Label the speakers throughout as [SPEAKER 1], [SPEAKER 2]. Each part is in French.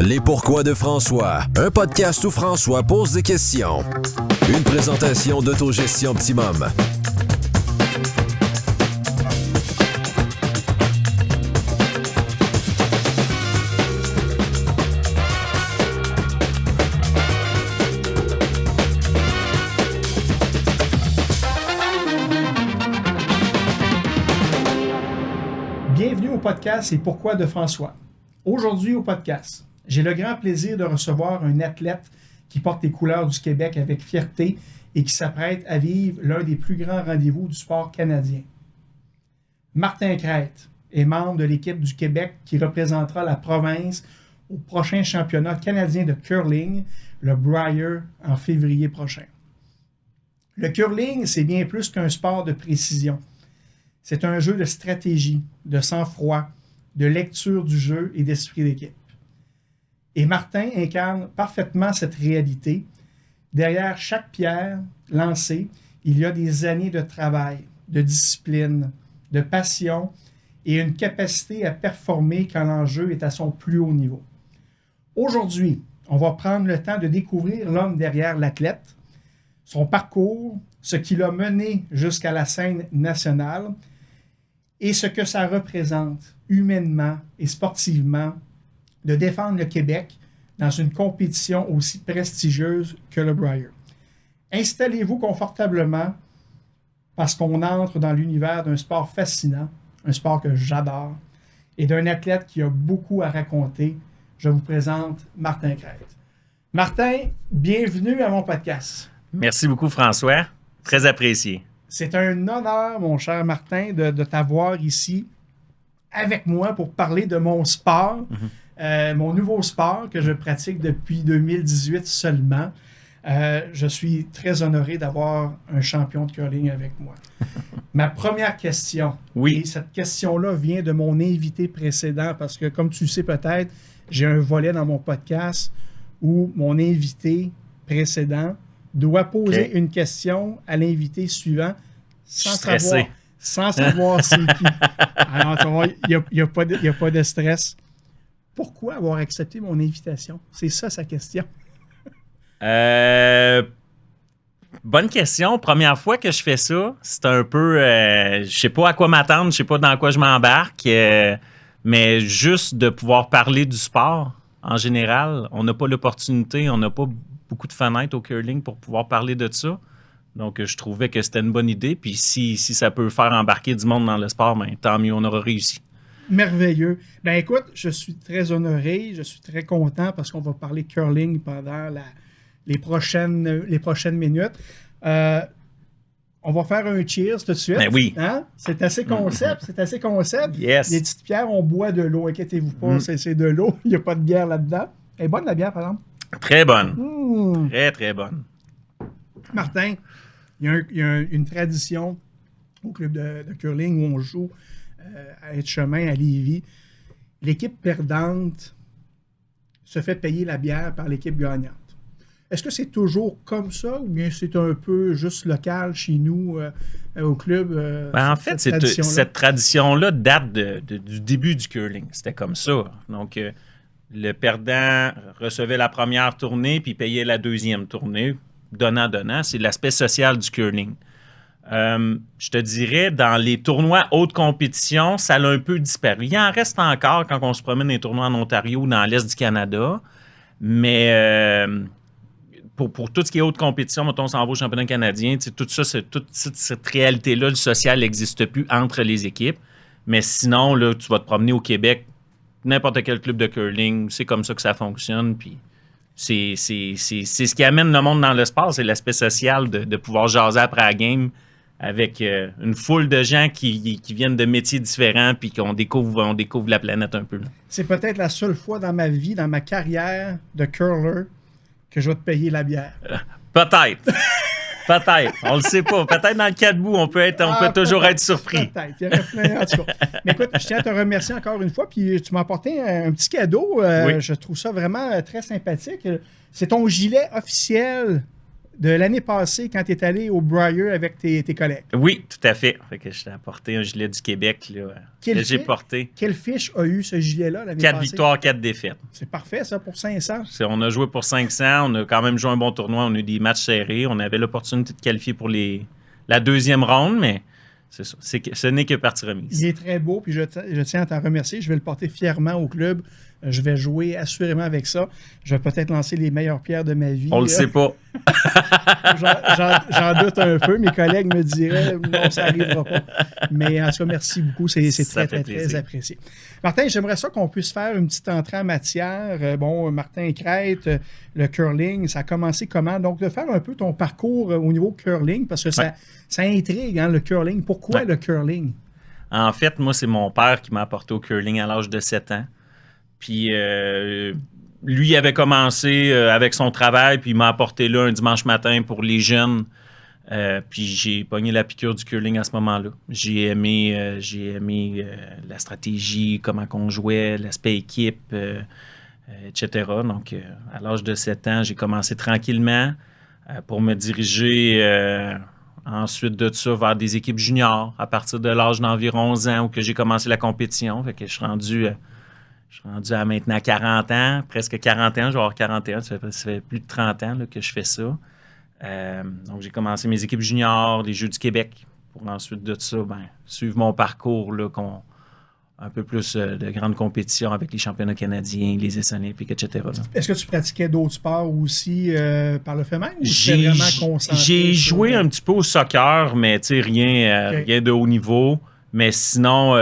[SPEAKER 1] Les pourquoi de François, un podcast où François pose des questions. Une présentation d'Autogestion Optimum.
[SPEAKER 2] Bienvenue au podcast « Et pourquoi » de François. Aujourd'hui au podcast, j'ai le grand plaisir de recevoir un athlète qui porte les couleurs du Québec avec fierté et qui s'apprête à vivre l'un des plus grands rendez-vous du sport canadien. Martin Crête est membre de l'équipe du Québec qui représentera la province au prochain championnat canadien de curling, le Brier, en février prochain. Le curling, c'est bien plus qu'un sport de précision. C'est un jeu de stratégie, de sang-froid, de lecture du jeu et d'esprit d'équipe. Et Martin incarne parfaitement cette réalité. Derrière chaque pierre lancée, il y a des années de travail, de discipline, de passion et une capacité à performer quand l'enjeu est à son plus haut niveau. Aujourd'hui, on va prendre le temps de découvrir l'homme derrière l'athlète, son parcours, ce qui l'a mené jusqu'à la scène nationale et ce que ça représente humainement et sportivement de défendre le Québec dans une compétition aussi prestigieuse que le Brier. Installez-vous confortablement parce qu'on entre dans l'univers d'un sport fascinant, un sport que j'adore, et d'un athlète qui a beaucoup à raconter. Je vous présente Martin Crête. Martin, bienvenue à mon podcast.
[SPEAKER 3] Merci beaucoup, François. Très apprécié.
[SPEAKER 2] C'est un honneur, mon cher Martin, de t'avoir ici avec moi pour parler de mon sport, mon nouveau sport que je pratique depuis 2018 seulement. Je suis très honoré d'avoir un champion de curling avec moi. Ma première question, et cette question-là vient de mon invité précédent parce que, comme tu le sais peut-être, j'ai un volet dans mon podcast où mon invité précédent doit poser une question à l'invité suivant sans savoir c'est qui. Alors, tu vois, il n'y a pas de stress. Pourquoi avoir accepté mon invitation? C'est ça sa question.
[SPEAKER 3] Bonne question. Première fois que je fais ça, c'est un peu... je sais pas à quoi m'attendre, je sais pas dans quoi je m'embarque, mais juste de pouvoir parler du sport en général, on n'a pas l'opportunité, on n'a pas beaucoup de fenêtres au curling pour pouvoir parler de ça. Donc, je trouvais que c'était une bonne idée. Puis si ça peut faire embarquer du monde dans le sport, ben, tant mieux, on aura réussi. Merveilleux.
[SPEAKER 2] Ben écoute, je suis très honoré, je suis très content parce qu'on va parler curling pendant les prochaines minutes. On va faire un cheers tout de suite.
[SPEAKER 3] Ben oui.
[SPEAKER 2] Hein? C'est assez concept,
[SPEAKER 3] Yes.
[SPEAKER 2] Les petites pierres, on boit de l'eau, inquiétez-vous pas, c'est de l'eau, il n'y a pas de bière là-dedans. Elle est bonne la bière, par exemple?
[SPEAKER 3] Très bonne. Très, très bonne.
[SPEAKER 2] Martin, il y a une tradition au club de curling où on joue à Etchemin, à Lévis. L'équipe perdante se fait payer la bière par l'équipe gagnante. Est-ce que c'est toujours comme ça ou bien c'est un peu juste local chez nous au club?
[SPEAKER 3] En fait, cette tradition-là date du début du curling. C'était comme ça. Donc, le perdant recevait la première tournée puis payait la deuxième tournée. Donnant, c'est l'aspect social du curling. Je te dirais, dans les tournois haute compétition, ça a un peu disparu. Il en reste encore quand on se promène dans les tournois en Ontario ou dans l'Est du Canada, mais pour tout ce qui est haute compétition, mettons, on s'en va au championnat canadien, toute cette réalité-là, le social n'existe plus entre les équipes. Mais sinon, là, tu vas te promener au Québec, n'importe quel club de curling, c'est comme ça que ça fonctionne, puis c'est ce qui amène le monde dans le sport, c'est l'aspect social de pouvoir jaser après la game avec une foule de gens qui viennent de métiers différents puis qu'on découvre la planète un peu. Là.
[SPEAKER 2] C'est peut-être la seule fois dans ma vie, dans ma carrière de curler, que je vais te payer la bière.
[SPEAKER 3] Peut-être. Peut-être. On le sait pas. Peut-être dans le cas de bout, on peut toujours être surpris.
[SPEAKER 2] Peut-être. Il y aurait plein en tout cas. Mais écoute, je tiens à te remercier encore une fois. Puis tu m'as apporté un petit cadeau. Je trouve ça vraiment très sympathique. C'est ton gilet officiel de l'année passée quand tu es allé au Briar avec tes collègues.
[SPEAKER 3] Oui, tout à fait. Fait que je t'ai apporté un gilet du Québec là, que j'ai porté.
[SPEAKER 2] Quelle fiche a eu ce gilet-là l'année passée?
[SPEAKER 3] 4 victoires, 4 défaites.
[SPEAKER 2] C'est parfait, ça, pour 500.
[SPEAKER 3] On a joué pour 500. On a quand même joué un bon tournoi. On a eu des matchs serrés. On avait l'opportunité de qualifier pour la deuxième ronde, mais c'est ça. Ce n'est que partie remise.
[SPEAKER 2] Il est très beau, puis je tiens à t'en remercier. Je vais le porter fièrement au club. Je vais jouer assurément avec ça. Je vais peut-être lancer les meilleures pierres de ma vie.
[SPEAKER 3] On le sait pas.
[SPEAKER 2] J'en doute un peu. Mes collègues me diraient non, ça n'arrivera pas. Mais en tout cas, merci beaucoup. C'est très apprécié. Martin, j'aimerais ça qu'on puisse faire une petite entrée en matière. Martin Crête, le curling, ça a commencé comment? Donc, de faire un peu ton parcours au niveau curling, parce que ça intrigue, hein, le curling. Pourquoi le curling?
[SPEAKER 3] En fait, moi, c'est mon père qui m'a apporté au curling à l'âge de 7 ans. Puis lui, il avait commencé avec son travail, puis il m'a apporté là un dimanche matin pour les jeunes. Puis j'ai pogné la piqûre du curling à ce moment-là. J'ai aimé la stratégie, comment qu'on jouait, l'aspect équipe, etc. Donc, à l'âge de 7 ans, j'ai commencé tranquillement pour me diriger ensuite de ça vers des équipes juniors à partir de l'âge d'environ 11 ans où que j'ai commencé la compétition. Fait que je suis rendu à maintenant 40 ans, presque 40 ans, je vais avoir 41, ça fait plus de 30 ans là, que je fais ça. Donc, j'ai commencé mes équipes juniors, les Jeux du Québec, pour ensuite de ça, suivre mon parcours, là, un peu plus de grandes compétitions avec les championnats canadiens, les essais olympiques, etc. Là.
[SPEAKER 2] Est-ce que tu pratiquais d'autres sports aussi par le fait même? Ou tu vraiment concentré?
[SPEAKER 3] J'ai joué un petit peu au soccer, mais rien de haut niveau. Mais sinon,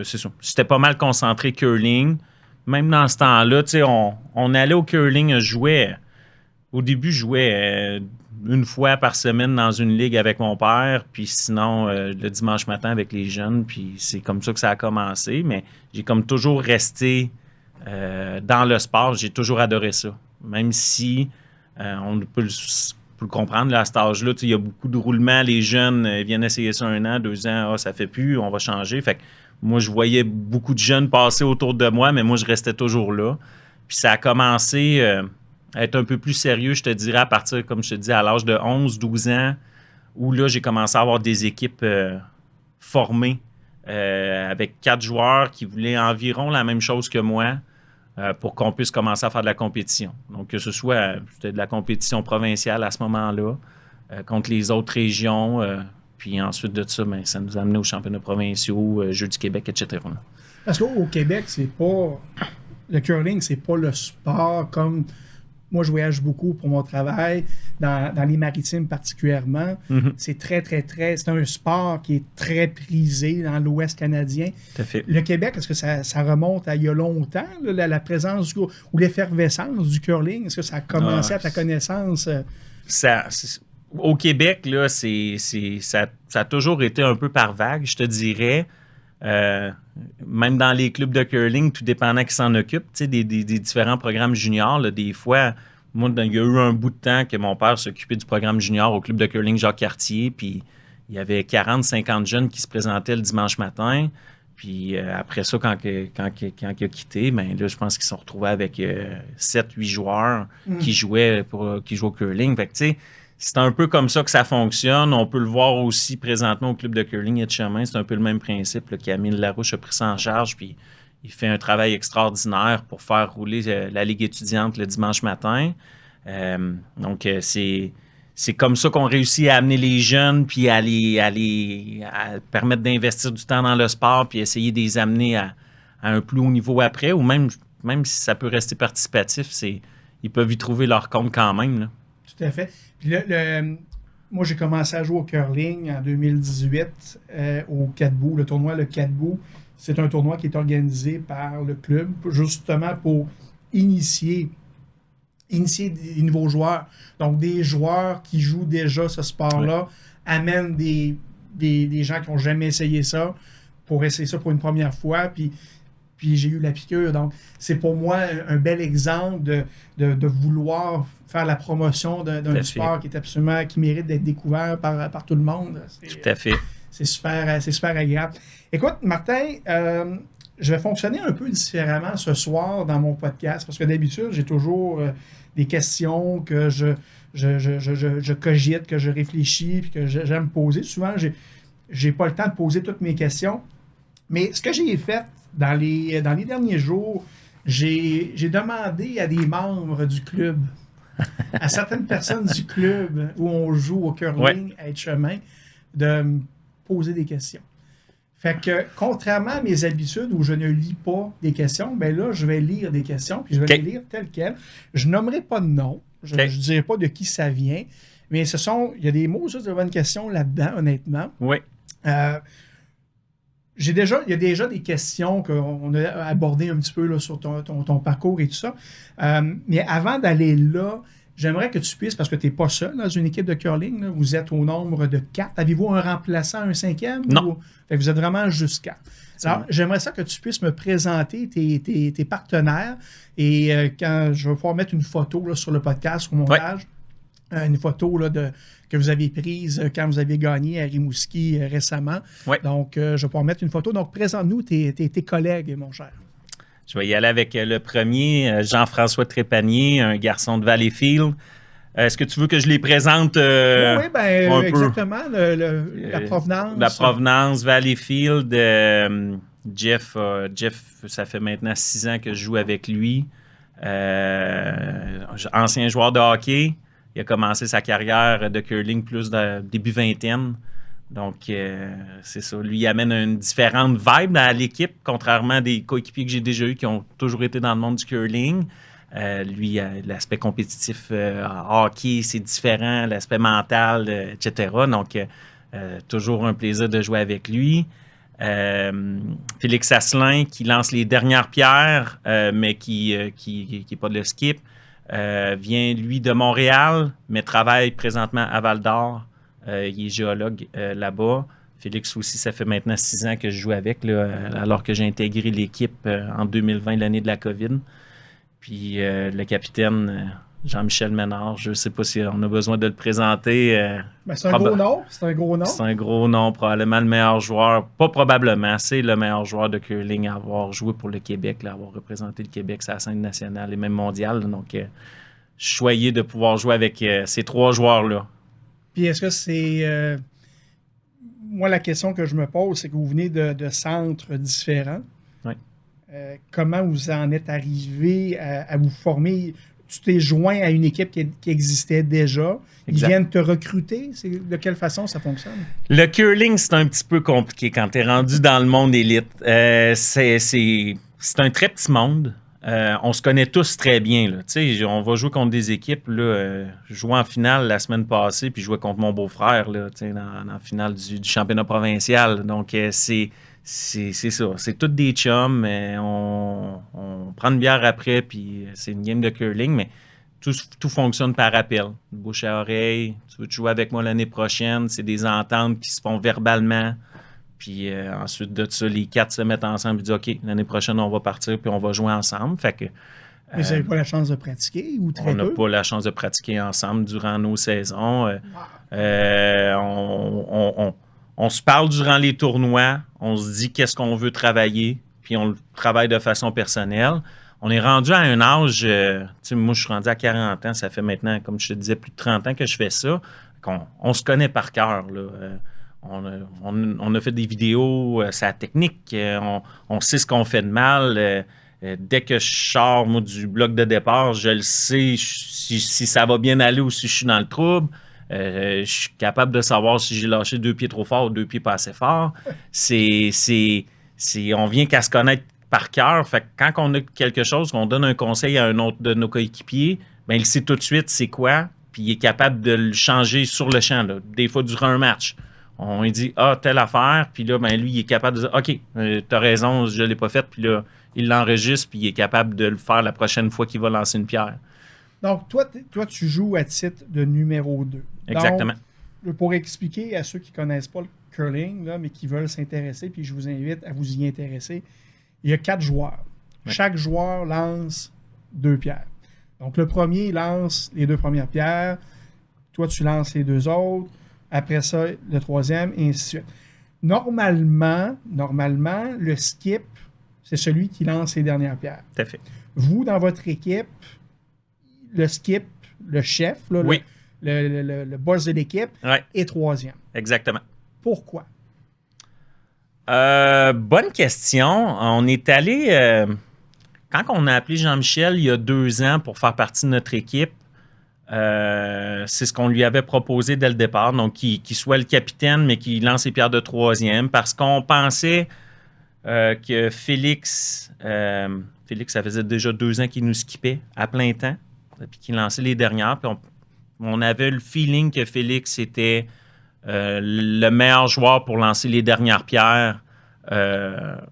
[SPEAKER 3] c'est ça. C'était pas mal concentré curling. Même dans ce temps-là, on allait au curling, au début, je jouais une fois par semaine dans une ligue avec mon père, puis sinon, le dimanche matin avec les jeunes, puis c'est comme ça que ça a commencé. Mais j'ai comme toujours resté dans le sport. J'ai toujours adoré ça. Même si on peut le comprendre, là, à cet âge-là, il y a beaucoup de roulements. Les jeunes viennent essayer ça 1 an, 2 ans, ça fait plus, on va changer. Fait que moi, je voyais beaucoup de jeunes passer autour de moi, mais moi, je restais toujours là. Puis ça a commencé à être un peu plus sérieux, je te dirais, à partir, comme je te dis, à l'âge de 11, 12 ans, où là, j'ai commencé à avoir des équipes formées avec 4 joueurs qui voulaient environ la même chose que moi. Pour qu'on puisse commencer à faire de la compétition. Donc, que ce soit c'était de la compétition provinciale à ce moment-là, contre les autres régions, puis ensuite de ça, ça nous a amené aux championnats provinciaux, Jeux du Québec, etc.
[SPEAKER 2] Parce qu'au Québec, le curling, c'est pas le sport comme... Moi, je voyage beaucoup pour mon travail, dans les maritimes particulièrement. Mm-hmm. C'est c'est un sport qui est très prisé dans l'Ouest canadien.
[SPEAKER 3] Tout à fait.
[SPEAKER 2] Le Québec, est-ce que ça remonte à il y a longtemps, là, la présence ou l'effervescence du curling? Est-ce que ça a commencé à ta connaissance?
[SPEAKER 3] Au Québec, là, ça a toujours été un peu par vague, je te dirais. Même dans les clubs de curling, tout dépendant qui s'en occupe, des différents programmes juniors, là, des fois, moi, il y a eu un bout de temps que mon père s'occupait du programme junior au club de curling Jacques-Cartier, puis il y avait 40-50 jeunes qui se présentaient le dimanche matin, puis après ça, quand il a quitté, là, je pense qu'ils se sont retrouvés avec 7-8 joueurs qui jouaient au curling. Fait que, tu sais, c'est un peu comme ça que ça fonctionne. On peut le voir aussi présentement au club de curling et de chemin. C'est un peu le même principe. Camille Larouche a pris ça en charge, puis il fait un travail extraordinaire pour faire rouler la Ligue étudiante le dimanche matin. Donc, c'est comme ça qu'on réussit à amener les jeunes, puis à permettre d'investir du temps dans le sport, puis essayer de les amener à un plus haut niveau après, ou même si ça peut rester participatif, ils peuvent y trouver leur compte quand même, là.
[SPEAKER 2] Tout à fait. Puis moi, j'ai commencé à jouer au curling en 2018 au Cadbou, le tournoi Le Cadbou. C'est un tournoi qui est organisé par le club, justement pour initier des nouveaux joueurs. Donc, des joueurs qui jouent déjà ce sport-là amènent des gens qui n'ont jamais essayé ça pour essayer ça pour une première fois. Puis j'ai eu la piqûre. Donc, c'est pour moi un bel exemple de vouloir faire la promotion d'un sport qui mérite d'être découvert par tout le monde.
[SPEAKER 3] Tout à fait.
[SPEAKER 2] C'est super agréable. Écoute, Martin, je vais fonctionner un peu différemment ce soir dans mon podcast parce que d'habitude, j'ai toujours des questions que je cogite, que je réfléchis puis que j'aime poser. Souvent, j'ai pas le temps de poser toutes mes questions. Mais ce que j'ai fait dans les derniers jours, j'ai demandé à des membres du club, à certaines personnes du club où on joue au curling à Etchemin, de me poser des questions. Fait que, contrairement à mes habitudes où je ne lis pas des questions, ben là, je vais lire des questions, puis je vais les lire telles quelles. Je nommerai pas de nom, je ne dirai pas de qui ça vient, mais il y a des mots juste de bonnes questions là-dedans, honnêtement.
[SPEAKER 3] Oui.
[SPEAKER 2] Il y a déjà des questions qu'on a abordées un petit peu là, sur ton parcours et tout ça. Mais avant d'aller là, j'aimerais que tu puisses, parce que tu n'es pas seul dans une équipe de curling, là, vous êtes au nombre de 4. Avez-vous un remplaçant, un 5e?
[SPEAKER 3] Non.
[SPEAKER 2] Fait que vous êtes vraiment juste 4. Alors, j'aimerais ça que tu puisses me présenter tes partenaires et quand je vais pouvoir mettre une photo là, sur le podcast, au montage, une photo là, que vous avez prise quand vous avez gagné à Rimouski récemment. Donc, je vais pouvoir mettre une photo. Donc, présente-nous tes collègues, mon cher.
[SPEAKER 3] Je vais y aller avec le premier, Jean-François Trépanier, un garçon de Valleyfield. Est-ce que tu veux que je les présente
[SPEAKER 2] oui, ben, exactement. La provenance.
[SPEAKER 3] La provenance, Valleyfield. Jeff, ça fait maintenant 6 ans que je joue avec lui. Ancien joueur de hockey. Il a commencé sa carrière de curling plus début vingtaine. Donc, c'est ça. Lui, il amène une différente vibe à l'équipe, contrairement à des coéquipiers que j'ai déjà eus qui ont toujours été dans le monde du curling. Lui, l'aspect compétitif hockey, c'est différent, l'aspect mental, etc. Donc, toujours un plaisir de jouer avec lui. Félix Asselin, qui lance les dernières pierres, mais qui n'est pas de skip, vient, lui, de Montréal, mais travaille présentement à Val-d'Or. Il est géologue là-bas. Félix aussi, ça fait maintenant 6 ans que je joue avec, là, alors que j'ai intégré l'équipe en 2020, l'année de la COVID. Puis le capitaine Jean-Michel Ménard, je ne sais pas si on a besoin de le présenter.
[SPEAKER 2] C'est un gros nom. C'est un gros nom.
[SPEAKER 3] C'est un gros nom, probablement le meilleur joueur. Pas probablement, c'est le meilleur joueur de curling à avoir joué pour le Québec, là, avoir représenté le Québec sur la scène nationale et même mondiale. Donc, je suis choyé de pouvoir jouer avec ces 3 joueurs-là.
[SPEAKER 2] Puis est-ce que c'est... moi, la question que je me pose, c'est que vous venez de centres différents.
[SPEAKER 3] Oui.
[SPEAKER 2] Comment vous en êtes arrivé à vous former? Tu t'es joint à une équipe qui existait déjà. Ils viennent te recruter? De quelle façon ça fonctionne? Le
[SPEAKER 3] curling, c'est un petit peu compliqué quand tu es rendu dans le monde élite. C'est un très petit monde. On se connaît tous très bien. Là. On va jouer contre des équipes. Là, je jouais en finale la semaine passée, puis je jouais contre mon beau-frère là, dans la finale du championnat provincial. Donc, c'est ça. C'est tous des chums. On prend une bière après, puis c'est une game de curling, mais tout fonctionne par appel. Bouche à oreille. Tu veux te jouer avec moi l'année prochaine? C'est des ententes qui se font verbalement. Puis ensuite de ça, les 4 se mettent ensemble et disent « OK, l'année prochaine, on va partir puis on va jouer ensemble. » Fait que,
[SPEAKER 2] mais vous n'avez pas la chance de pratiquer ou très peu?
[SPEAKER 3] On n'a pas la chance de pratiquer ensemble durant nos saisons. On se parle durant les tournois. On se dit qu'est-ce qu'on veut travailler. Puis on le travaille de façon personnelle. On est rendu à un âge... moi, je suis rendu à 40 ans. Ça fait maintenant, comme je te disais, plus de 30 ans que je fais ça. On se connaît par cœur, là. On a fait des vidéos, sa technique, on sait ce qu'on fait de mal. Dès que je sors moi, du bloc de départ, je le sais si ça va bien aller ou si je suis dans le trouble. Je suis capable de savoir si j'ai lâché 2 pieds trop fort ou 2 pieds pas assez fort. On vient qu'à se connaître par cœur. Fait que quand on a quelque chose, qu'on donne un conseil à un autre de nos coéquipiers, ben, il sait tout de suite c'est quoi, puis il est capable de le changer sur le champ, là, des fois durant un match. On lui dit « Ah, telle affaire », puis là, ben, lui, il est capable de dire « OK, t'as raison, je ne l'ai pas faite », puis là, il l'enregistre, puis il est capable de le faire la prochaine fois qu'il va lancer une pierre.
[SPEAKER 2] Donc, toi, tu joues à titre de numéro 2.
[SPEAKER 3] Exactement.
[SPEAKER 2] Donc, pour expliquer à ceux qui ne connaissent pas le curling, là, mais qui veulent s'intéresser, puis je vous invite à vous y intéresser, il y a 4 joueurs. Ouais. Chaque joueur lance 2 pierres. Donc, le premier lance les 2 premières pierres. Toi, tu lances les 2 autres. Après ça, le 3e, et ainsi de suite. Normalement, le skip c'est celui qui lance les dernières pierres.
[SPEAKER 3] Tout à fait.
[SPEAKER 2] Vous, dans votre équipe, le skip, le chef, là,
[SPEAKER 3] oui.
[SPEAKER 2] le boss de l'équipe, est troisième.
[SPEAKER 3] Exactement.
[SPEAKER 2] Pourquoi?
[SPEAKER 3] Bonne question. On est allé... quand on a appelé Jean-Michel il y a 2 ans pour faire partie de notre équipe, c'est ce qu'on lui avait proposé dès le départ. Donc, qu'il soit le capitaine, mais qu'il lance les pierres de troisième, parce qu'on pensait que Félix, ça faisait déjà 2 ans qu'il nous skippait à plein temps, puis qu'il lançait les dernières. Puis on avait le feeling que Félix était le meilleur joueur pour lancer les dernières pierres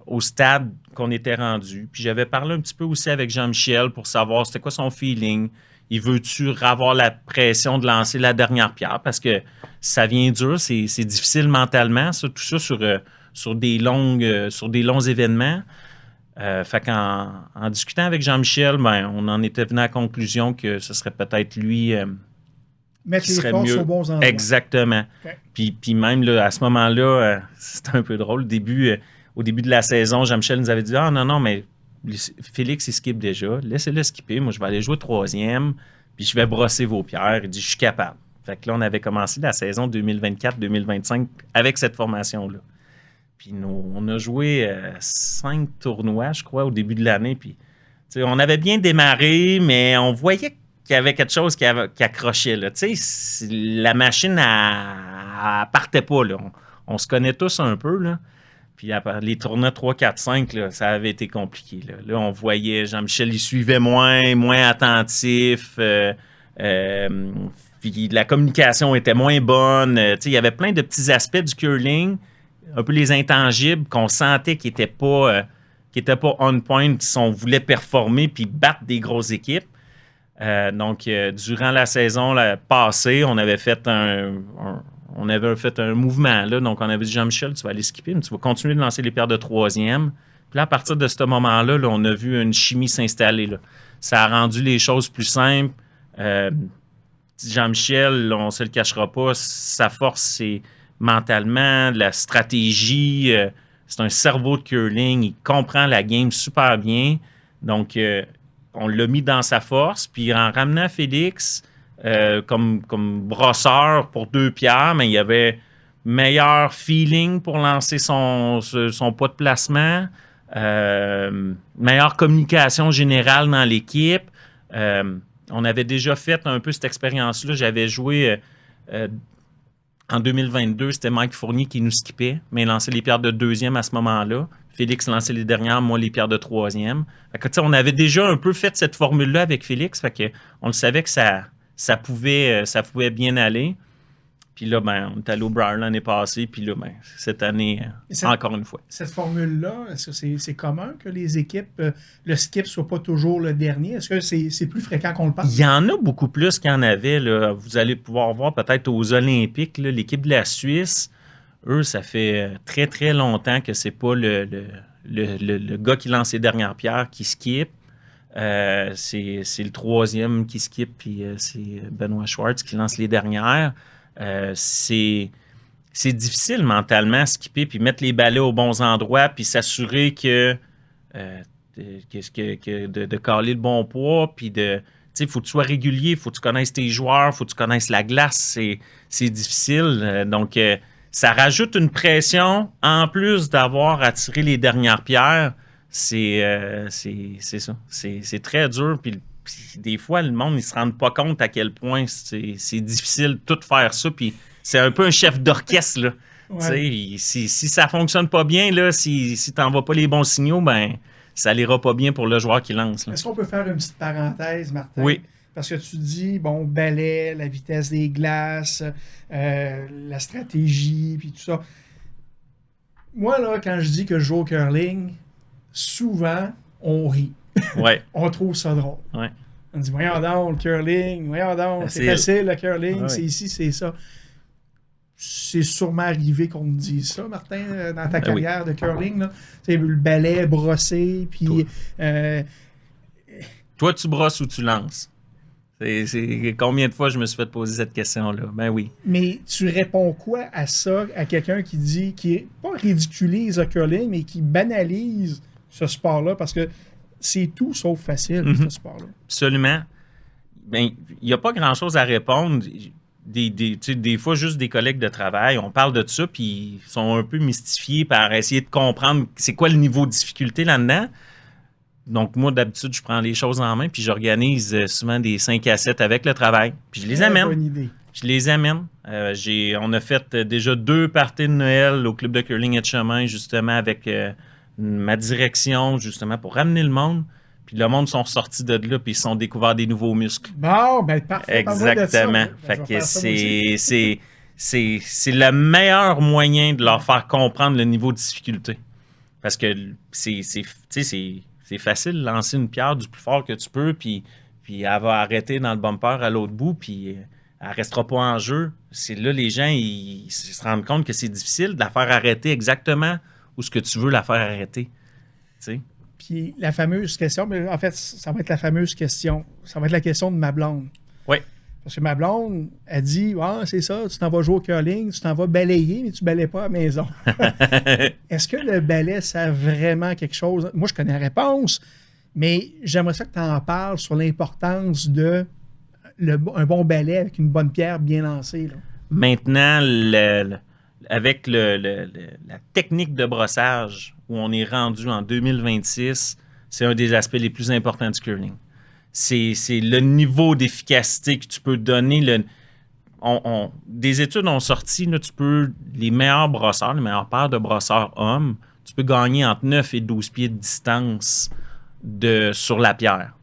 [SPEAKER 3] au stade qu'on était rendu. Puis j'avais parlé un petit peu aussi avec Jean-Michel pour savoir c'était quoi son feeling. Il veut-tu avoir la pression de lancer la dernière pierre? Parce que ça vient dur, c'est difficile mentalement, ça, tout ça sur des longs événements. Fait qu'en discutant avec Jean-Michel, ben, on en était venu à la conclusion que ce serait peut-être lui
[SPEAKER 2] mettre
[SPEAKER 3] qui
[SPEAKER 2] les
[SPEAKER 3] serait
[SPEAKER 2] forces
[SPEAKER 3] mieux.
[SPEAKER 2] aux bons endroits.
[SPEAKER 3] Exactement. Okay. Puis même là, à ce moment-là, c'était un peu drôle. Au début de la saison, Jean-Michel nous avait dit « Ah non, mais Félix, il skip déjà. Laissez-le skipper. Moi, je vais aller jouer troisième, puis je vais brosser vos pierres. » Il dit « Je suis capable. » Fait que là, on avait commencé la saison 2024-2025 avec cette formation-là. Puis on a joué 5 tournois, je crois, au début de l'année. Puis on avait bien démarré, mais on voyait qu'il y avait quelque chose qui accrochait. Là. La machine, elle partait pas. Là. On se connaît tous un peu. Là. Puis les tournois 3, 4, 5, là, ça avait été compliqué. Là, on voyait Jean-Michel, il suivait moins attentif. Puis la communication était moins bonne. Il y avait plein de petits aspects du curling, un peu les intangibles qu'on sentait qui n'étaient pas on point si on voulait performer puis battre des grosses équipes. Donc, durant la saison passée, on avait fait un mouvement. Là, donc, on avait dit, Jean-Michel, tu vas aller skipper, mais tu vas continuer de lancer les pierres de troisième. Puis là, à partir de ce moment-là, là, on a vu une chimie s'installer. Là. Ça a rendu les choses plus simples. Jean-Michel, on ne se le cachera pas, sa force, c'est mentalement, la stratégie. C'est un cerveau de curling. Il comprend la game super bien. Donc, on l'a mis dans sa force. Puis, en ramenant Félix comme brosseur pour 2 pierres, mais il y avait meilleur feeling pour lancer son pas de placement, meilleure communication générale dans l'équipe. On avait déjà fait un peu cette expérience-là. J'avais joué en 2022, c'était Mike Fournier qui nous skippait, mais il lançait les pierres de deuxième à ce moment-là. Félix lançait les dernières, moi les pierres de troisième. Fait que, on avait déjà un peu fait cette formule-là avec Félix, fait que, on le savait que ça pouvait bien aller. Puis là, ben, on est allé au Brier l'année passée, puis là, ben, cette année, encore une fois.
[SPEAKER 2] Cette formule-là, est-ce que c'est commun que les équipes, le skip ne soit pas toujours le dernier? Est-ce que c'est plus fréquent qu'on le pense?
[SPEAKER 3] Il y en a beaucoup plus qu'il y en avait. Là. Vous allez pouvoir voir peut-être aux Olympiques, là, l'équipe de la Suisse, eux, ça fait très, très longtemps que c'est pas le gars qui lance les dernières pierres qui skip. C'est le troisième qui skip, puis c'est Benoît Schwartz qui lance les dernières. C'est difficile mentalement skipper puis mettre les balais aux bons endroits puis s'assurer de caler le bon poids puis il faut que tu sois régulier, il faut que tu connaisses tes joueurs, il faut que tu connaisses la glace, c'est difficile. Donc, ça rajoute une pression en plus d'avoir à tirer les dernières pierres. C'est ça. C'est très dur puis des fois, le monde ne se rend pas compte à quel point c'est difficile de tout faire ça. Puis c'est un peu un chef d'orchestre. Là. Ouais. Si ça ne fonctionne pas bien, là, si tu n'envoies pas les bons signaux, ben ça n'ira pas bien pour le joueur qui lance. Là.
[SPEAKER 2] Est-ce qu'on peut faire une petite parenthèse, Martin?
[SPEAKER 3] Oui.
[SPEAKER 2] Parce que tu dis, bon, balai, la vitesse des glaces, la stratégie, puis tout ça. Moi, là, quand je dis que je joue au curling, souvent, on rit.
[SPEAKER 3] Ouais.
[SPEAKER 2] On trouve ça drôle.
[SPEAKER 3] Ouais.
[SPEAKER 2] On dit, voyons donc, le curling, voyons donc, c'est facile, le curling, c'est ici, c'est ça. C'est sûrement arrivé qu'on me dise ça, Martin, dans ta carrière de curling. Là. Le balai brossé, puis...
[SPEAKER 3] Toi, tu brosses ou tu lances? C'est combien de fois je me suis fait poser cette question-là? Ben oui.
[SPEAKER 2] Mais tu réponds quoi à ça, à quelqu'un qui dit, qui pas ridiculise le curling, mais qui banalise ce sport-là, parce que c'est tout sauf facile, ce sport-là.
[SPEAKER 3] Absolument. Ben, il n'y a pas grand-chose à répondre. Des fois, juste des collègues de travail, on parle de ça, puis ils sont un peu mystifiés par essayer de comprendre c'est quoi le niveau de difficulté là-dedans. Donc, moi, d'habitude, je prends les choses en main, puis j'organise souvent des 5 à 7 avec le travail. Puis je les amène.
[SPEAKER 2] Bonne idée.
[SPEAKER 3] Je les amène. On a fait déjà 2 parties de Noël au club de curling et de chemin, justement, avec ma direction, justement, pour ramener le monde. Puis le monde sont sortis de là, puis ils se sont découverts des nouveaux muscles.
[SPEAKER 2] Bon, ben parfait.
[SPEAKER 3] Exactement. Fait que c'est le meilleur moyen de leur faire comprendre le niveau de difficulté. Parce que c'est facile de lancer une pierre du plus fort que tu peux, puis elle va arrêter dans le bumper à l'autre bout, puis elle ne restera pas en jeu. C'est là, les gens, ils se rendent compte que c'est difficile de la faire arrêter exactement où ce que tu veux la faire arrêter. T'sais?
[SPEAKER 2] Puis la fameuse question, mais en fait, ça va être la fameuse question. Ça va être la question de ma blonde.
[SPEAKER 3] Oui.
[SPEAKER 2] Parce que ma blonde, elle dit, ah, c'est ça, tu t'en vas jouer au curling, tu t'en vas balayer, mais tu ne balayes pas à la maison. Est-ce que le balai sert vraiment quelque chose? Moi, je connais la réponse, mais j'aimerais ça que tu en parles sur l'importance de un bon balai avec une bonne pierre bien lancée. Là.
[SPEAKER 3] Maintenant, avec la technique de brossage où on est rendu en 2026, c'est un des aspects les plus importants du curling. C'est le niveau d'efficacité que tu peux donner. Des études ont sorti, là, les meilleurs brosseurs, les meilleures paires de brosseurs hommes, tu peux gagner entre 9 et 12 pieds de distance sur la pierre.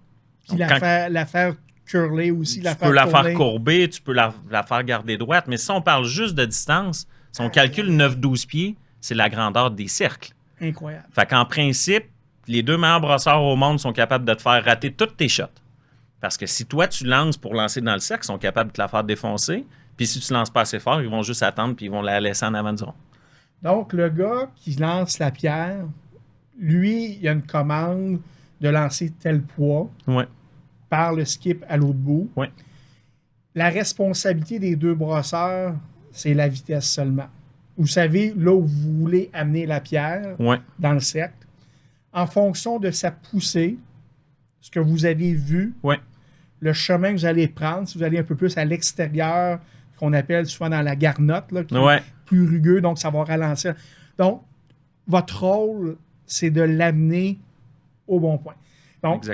[SPEAKER 2] Puis la faire curler aussi,
[SPEAKER 3] tu peux la faire courber, tu peux la faire garder droite, mais si on parle juste de distance, si on calcule 9-12 pieds, c'est la grandeur des cercles.
[SPEAKER 2] Incroyable.
[SPEAKER 3] Fait qu'en principe, les 2 meilleurs brosseurs au monde sont capables de te faire rater toutes tes shots. Parce que si toi, tu lances pour lancer dans le cercle, ils sont capables de te la faire défoncer. Puis si tu lances pas assez fort, ils vont juste attendre puis ils vont la laisser en avant du rond.
[SPEAKER 2] Donc, le gars qui lance la pierre, lui, il a une commande de lancer tel poids par le skip à l'autre bout.
[SPEAKER 3] Ouais.
[SPEAKER 2] La responsabilité des 2 brosseurs, c'est la vitesse seulement. Vous savez, là où vous voulez amener la pierre dans le cercle, en fonction de sa poussée, ce que vous avez vu, le chemin que vous allez prendre, si vous allez un peu plus à l'extérieur, qu'on appelle souvent dans la garnotte, là, qui est plus rugueux, donc ça va ralentir. Donc, votre rôle, c'est de l'amener au bon point. Donc,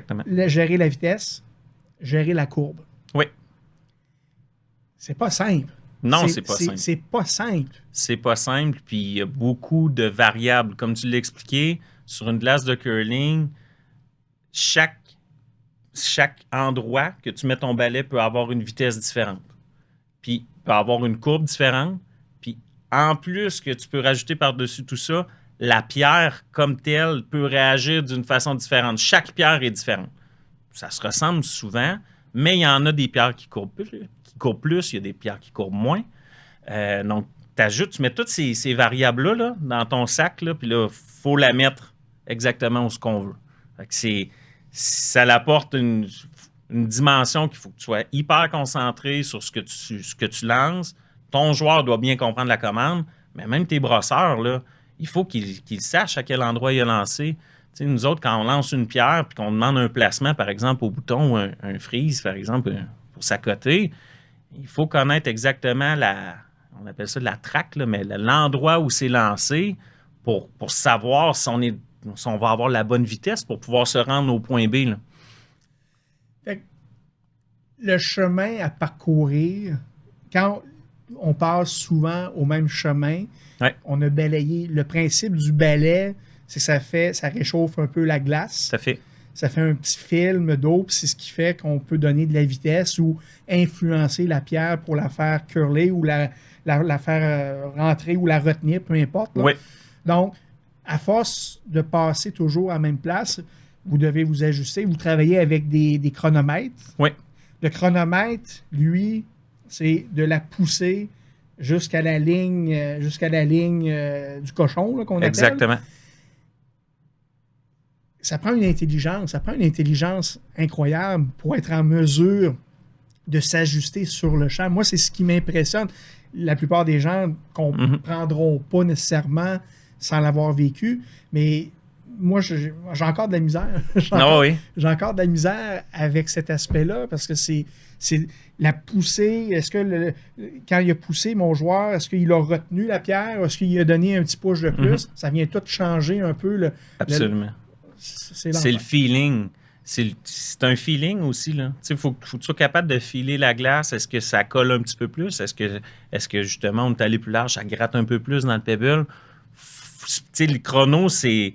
[SPEAKER 2] gérer la vitesse, gérer la courbe.
[SPEAKER 3] Oui.
[SPEAKER 2] C'est pas simple.
[SPEAKER 3] Non, c'est pas simple.
[SPEAKER 2] C'est pas simple.
[SPEAKER 3] C'est pas simple, puis il y a beaucoup de variables. Comme tu l'as expliqué, sur une glace de curling, chaque endroit que tu mets ton balai peut avoir une vitesse différente. Puis peut avoir une courbe différente. Puis en plus que tu peux rajouter par-dessus tout ça, la pierre comme telle peut réagir d'une façon différente. Chaque pierre est différente. Ça se ressemble souvent, mais il y en a des pierres qui courbent plus, il y a des pierres qui courbent moins. Donc, tu mets toutes ces variables-là là, dans ton sac, là, puis là, il faut la mettre exactement où ce qu'on veut. Fait que ça apporte une dimension qu'il faut que tu sois hyper concentré sur ce que tu lances. Ton joueur doit bien comprendre la commande, mais même tes brosseurs, là, il faut qu'ils sachent à quel endroit il a lancé. Tu sais, nous autres, quand on lance une pierre puis qu'on demande un placement, par exemple, au bouton ou un freeze, par exemple, pour s'accoter, il faut connaître exactement on appelle ça la traque, là, mais l'endroit où c'est lancé pour savoir si on va avoir la bonne vitesse pour pouvoir se rendre au point B. Là.
[SPEAKER 2] Fait que le chemin à parcourir, quand on passe souvent au même chemin, on a balayé. Le principe du balai, c'est que ça réchauffe un peu la glace. Ça fait un petit film d'eau, puis c'est ce qui fait qu'on peut donner de la vitesse ou influencer la pierre pour la faire curler ou la faire rentrer ou la retenir, peu importe. Là. Donc, à force de passer toujours à la même place, vous devez vous ajuster. Vous travaillez avec des chronomètres. Le chronomètre, lui, c'est de la pousser jusqu'à la ligne du cochon là, qu'on appelle.
[SPEAKER 3] Exactement.
[SPEAKER 2] Ça prend une intelligence incroyable pour être en mesure de s'ajuster sur le champ. Moi, c'est ce qui m'impressionne. La plupart des gens ne comprendront pas nécessairement sans l'avoir vécu, mais moi, j'ai encore de la misère. J'ai encore de la misère avec cet aspect-là parce que c'est la poussée. Est-ce que quand il a poussé mon joueur, est-ce qu'il a retenu la pierre? Est-ce qu'il a donné un petit push de plus? Ça vient tout changer un peu.
[SPEAKER 3] Absolument. C'est le feeling. C'est un feeling aussi. Il faut que tu sois capable de filer la glace. Est-ce que ça colle un petit peu plus? Est-ce que justement, on est allé plus large, ça gratte un peu plus dans le pebble? Le chrono, c'est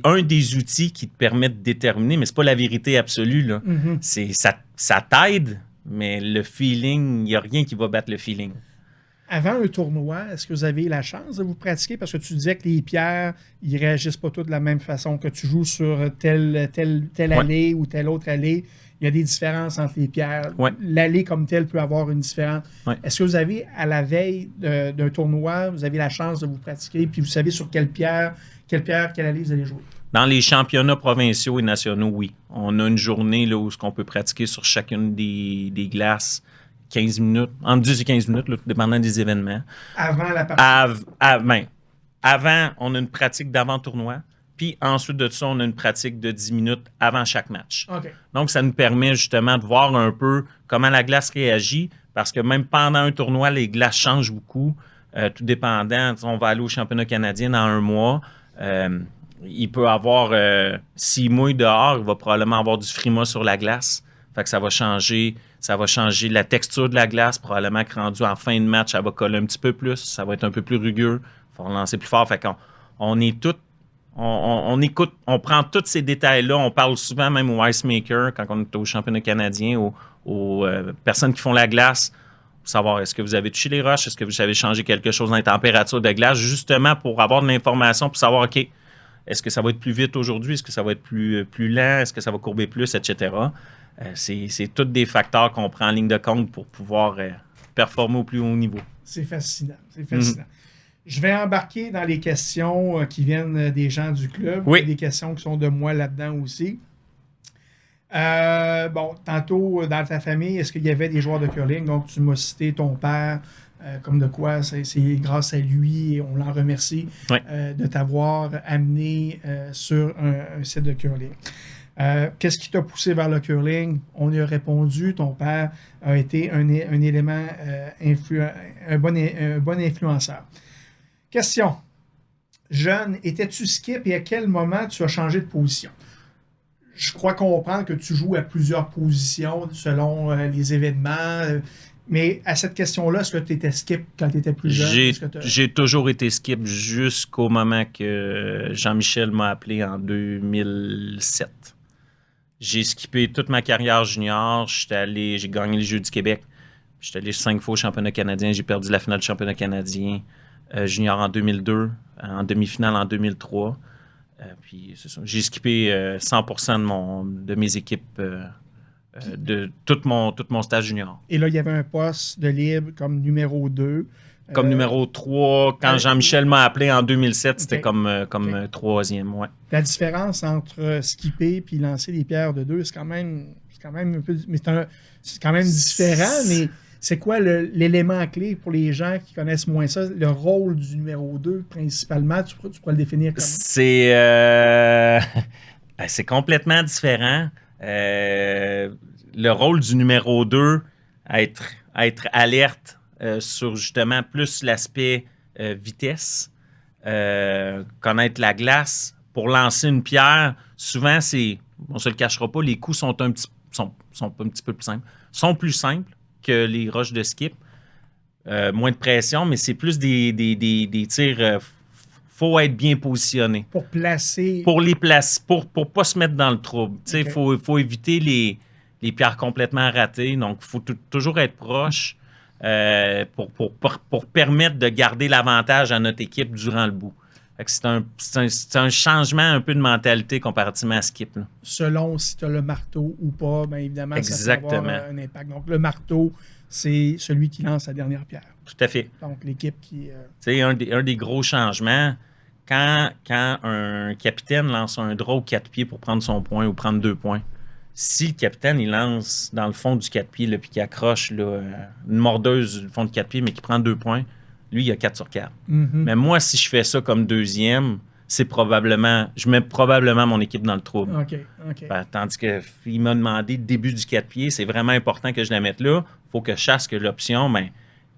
[SPEAKER 3] un des outils qui te permet de déterminer, mais c'est pas la vérité absolue. Là. Ça t'aide, mais le feeling, il n'y a rien qui va battre le feeling.
[SPEAKER 2] Avant un tournoi, est-ce que vous avez la chance de vous pratiquer? Parce que tu disais que les pierres, ils ne réagissent pas toutes de la même façon, que tu joues sur telle allée ou telle autre allée. Il y a des différences entre les pierres.
[SPEAKER 3] Ouais.
[SPEAKER 2] L'allée comme telle peut avoir une différence.
[SPEAKER 3] Ouais.
[SPEAKER 2] Est-ce que vous avez, à la veille d'un tournoi, vous avez la chance de vous pratiquer, puis vous savez sur quelle allée vous allez jouer?
[SPEAKER 3] Dans les championnats provinciaux et nationaux, oui. On a une journée là, où on peut pratiquer sur chacune des glaces 15 minutes, entre 10 et 15 minutes, là, dépendant des événements.
[SPEAKER 2] Avant la partie?
[SPEAKER 3] Avant, on a une pratique d'avant-tournoi. Puis ensuite de ça, on a une pratique de 10 minutes avant chaque match.
[SPEAKER 2] Okay.
[SPEAKER 3] Donc, ça nous permet justement de voir un peu comment la glace réagit, parce que même pendant un tournoi, les glaces changent beaucoup, tout dépendant. On va aller au championnat canadien dans un mois. Il peut avoir, s'il mouille dehors, il va probablement avoir du frima sur la glace. Fait que ça va changer la texture de la glace. Probablement que rendu en fin de match, ça va coller un petit peu plus. Ça va être un peu plus rugueux. Il faut relancer plus fort. Fait qu'on est tout. On écoute, on prend tous ces détails-là. On parle souvent même aux ice makers quand on est au championnat canadien, aux personnes qui font la glace, pour savoir est-ce que vous avez touché les roches, est-ce que vous avez changé quelque chose dans la température de glace, justement pour avoir de l'information, pour savoir, OK, est-ce que ça va être plus vite aujourd'hui, est-ce que ça va être plus lent, est-ce que ça va courber plus, etc. C'est tous des facteurs qu'on prend en ligne de compte pour pouvoir performer au plus haut niveau.
[SPEAKER 2] C'est fascinant. Je vais embarquer dans les questions qui viennent des gens du club.
[SPEAKER 3] Oui.
[SPEAKER 2] Il y a des questions qui sont de moi là-dedans aussi. Tantôt, dans ta famille, est-ce qu'il y avait des joueurs de curling? Donc, tu m'as cité ton père, comme de quoi c'est grâce à lui, et on l'en remercie, de t'avoir amené sur un site de curling. Qu'est-ce qui t'a poussé vers le curling? On y a répondu. Ton père a été un élément, un bon influenceur. Question. Jeune, étais-tu skip et à quel moment tu as changé de position? Je crois comprendre que tu joues à plusieurs positions selon les événements. Mais à cette question-là, est-ce que tu étais skip quand tu étais plus jeune?
[SPEAKER 3] J'ai toujours été skip jusqu'au moment que Jean-Michel m'a appelé en 2007. J'ai skippé toute ma carrière junior. J'ai gagné les Jeux du Québec. J'étais allé 5 fois au championnat canadien. J'ai perdu la finale du championnat canadien junior en 2002, en demi-finale en 2003. Puis c'est ça. J'ai skippé 100% de mes équipes de tout mon stage junior.
[SPEAKER 2] Et là, il y avait un poste de libre comme numéro 2.
[SPEAKER 3] Comme numéro 3. Quand Jean-Michel m'a appelé en 2007, c'était comme troisième. Ouais.
[SPEAKER 2] La différence entre skipper et lancer des pierres de 2, c'est quand même un peu... C'est quand même différent, mais c'est quoi l'élément clé pour les gens qui connaissent moins ça? Le rôle du numéro 2, principalement, tu pourrais le définir comment?
[SPEAKER 3] C'est complètement différent. Le rôle du numéro 2, être alerte sur justement plus l'aspect vitesse, connaître la glace. Pour lancer une pierre, souvent, on ne se le cachera pas, les coups sont un petit peu plus simples. Sont plus simples que les roches de skip. Moins de pression, mais c'est plus des tirs. Faut être bien positionné.
[SPEAKER 2] Pour placer.
[SPEAKER 3] Pour les placer, pour pas se mettre dans le trouble. Il faut éviter les pierres complètement ratées. Donc, il faut toujours être proche pour permettre de garder l'avantage à notre équipe durant le bout. C'est un changement un peu de mentalité comparativement à skip. Là.
[SPEAKER 2] Selon si tu as le marteau ou pas, bien évidemment,
[SPEAKER 3] exactement,
[SPEAKER 2] ça peut avoir un impact. Donc, le marteau, c'est celui qui lance la dernière pierre.
[SPEAKER 3] Tout à fait.
[SPEAKER 2] Donc, l'équipe qui...
[SPEAKER 3] Un des gros changements, quand un capitaine lance un draw 4 pieds pour prendre son point ou prendre 2 points, si le capitaine, il lance dans le fond du 4 pieds, puis qu'il accroche là, une mordeuse du fond de 4 pieds, mais qui prend 2 points, lui, il a 4 sur 4.
[SPEAKER 2] Mm-hmm.
[SPEAKER 3] Mais moi, si je fais ça comme deuxième, je mets probablement mon équipe dans le trouble.
[SPEAKER 2] OK.
[SPEAKER 3] Tandis qu'il m'a demandé début du 4 pieds, c'est vraiment important que je la mette là. Il faut que je chasse que l'option,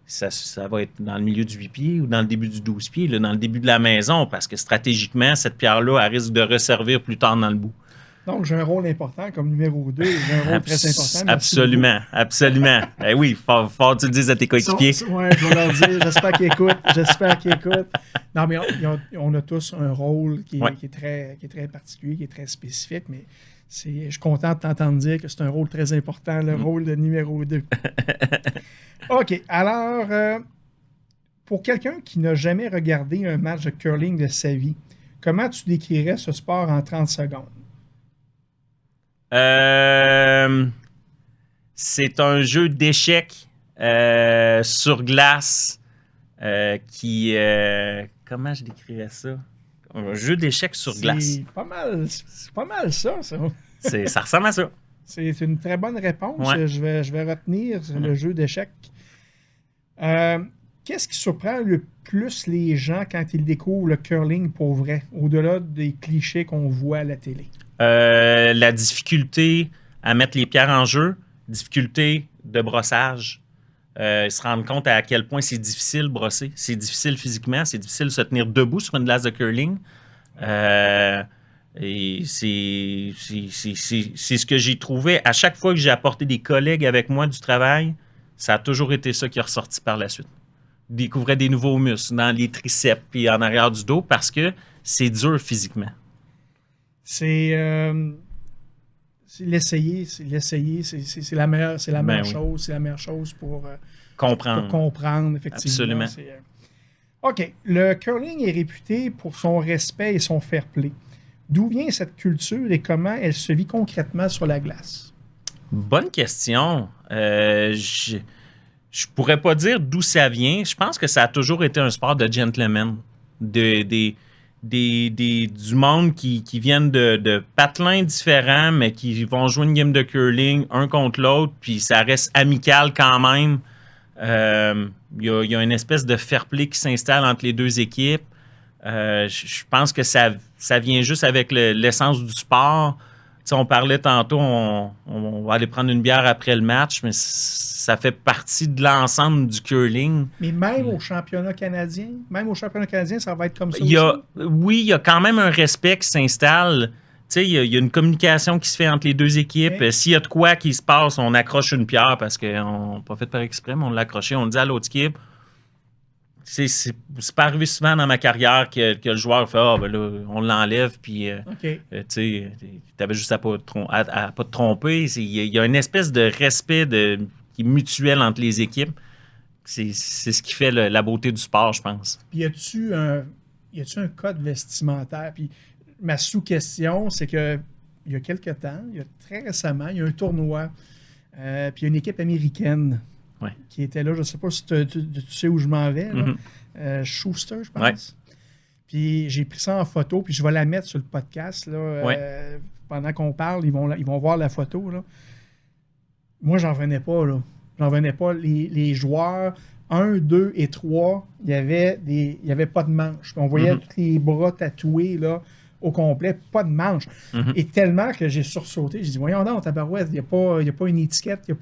[SPEAKER 3] ça va être dans le milieu du 8 pieds ou dans le début du 12 pieds, là, dans le début de la maison, parce que stratégiquement, cette pierre-là, elle risque de resservir plus tard dans le bout.
[SPEAKER 2] Donc, j'ai un rôle important comme numéro 2. J'ai un rôle très important.
[SPEAKER 3] Absolument. Ben oui, faut que tu le dises à tes coéquipiers.
[SPEAKER 2] Oui, je vais leur dire. J'espère qu'ils écoutent. Non, mais on a tous un rôle qui est très particulier, qui est très spécifique, mais je suis content de t'entendre dire que c'est un rôle très important, le rôle de numéro 2. OK. Alors, pour quelqu'un qui n'a jamais regardé un match de curling de sa vie, comment tu décrirais ce sport en 30 secondes?
[SPEAKER 3] C'est un jeu d'échecs sur glace qui... comment je décrirais ça? Un jeu d'échecs sur glace.
[SPEAKER 2] C'est pas mal ça.
[SPEAKER 3] Ça ressemble à ça.
[SPEAKER 2] C'est une très bonne réponse.
[SPEAKER 3] Ouais.
[SPEAKER 2] Je vais retenir le jeu d'échecs. Qu'est-ce qui surprend le plus les gens quand ils découvrent le curling pour vrai, au-delà des clichés qu'on voit à la télé?
[SPEAKER 3] La difficulté à mettre les pierres en jeu, difficulté de brossage. Ils se rendent compte à quel point c'est difficile de brosser. C'est difficile physiquement, c'est difficile de se tenir debout sur une glace de curling. Et c'est ce que j'ai trouvé. À chaque fois que j'ai apporté des collègues avec moi du travail, ça a toujours été ça qui est ressorti par la suite. Découvrir des nouveaux muscles dans les triceps et en arrière du dos parce que c'est dur physiquement.
[SPEAKER 2] C'est l'essayer, c'est la meilleure chose, c'est la meilleure chose pour comprendre effectivement.
[SPEAKER 3] Absolument.
[SPEAKER 2] OK, le curling est réputé pour son respect et son fair play. D'où vient cette culture et comment elle se vit concrètement sur la glace?
[SPEAKER 3] Bonne question. Je pourrais pas dire d'où ça vient. Je pense que ça a toujours été un sport de gentlemen, du monde qui viennent de patelins différents, mais qui vont jouer une game de curling un contre l'autre, puis ça reste amical quand même. Il y a une espèce de fair play qui s'installe entre les deux équipes. Je pense que ça vient juste avec l'essence du sport. T'sais, on parlait tantôt, on va aller prendre une bière après le match, mais ça fait partie de l'ensemble du curling.
[SPEAKER 2] Mais même au championnat canadien, ça va être comme ça
[SPEAKER 3] aussi? Oui, il y a quand même un respect qui s'installe. Il y a une communication qui se fait entre les deux équipes. Okay. S'il y a de quoi qui se passe, on accroche une pierre parce qu'on n'a pas fait par exprès, mais on l'a accroché. On le dit à l'autre équipe. C'est pas arrivé souvent dans ma carrière que le joueur fait « ben là, on l'enlève, puis tu avais juste à pas te tromper. » Il y a une espèce de respect qui est mutuel entre les équipes. C'est ce qui fait la beauté du sport, je pense.
[SPEAKER 2] Puis y a-tu un code vestimentaire? Puis ma sous-question, c'est que il y a quelque temps, très récemment, il y a un tournoi, puis il y a une équipe américaine qui était là. Je ne sais pas si tu sais où je m'en vais. Là. Schuster, je pense.
[SPEAKER 3] Ouais.
[SPEAKER 2] Puis j'ai pris ça en photo, puis je vais la mettre sur le podcast. Là, pendant qu'on parle, ils vont voir la photo. Là. Moi, j'en revenais pas. Là. J'en revenais pas. Les joueurs 1, 2 et 3, il n'y avait pas de manches. On voyait tous les bras tatoués là, au complet, pas de manches. Et tellement que j'ai sursauté. J'ai dit, voyons donc, tabarouette, il n'y a pas une étiquette, tu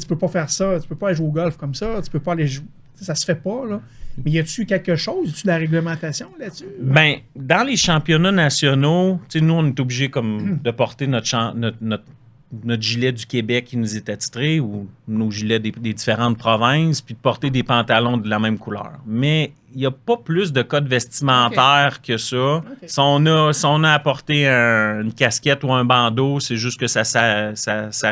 [SPEAKER 2] peux pas faire ça, tu peux pas aller jouer au golf comme ça, tu peux pas aller jouer. Ça se fait pas, là. Mais y a-tu quelque chose? Y a-tu de la réglementation là-dessus?
[SPEAKER 3] Ben, dans les championnats nationaux, nous, on est obligé comme de porter notre gilet du Québec qui nous est attitré ou nos gilets des différentes provinces, puis de porter des pantalons de la même couleur. Mais il n'y a pas plus de code vestimentaire que ça. Okay. Si on a apporté une casquette ou un bandeau, c'est juste que ça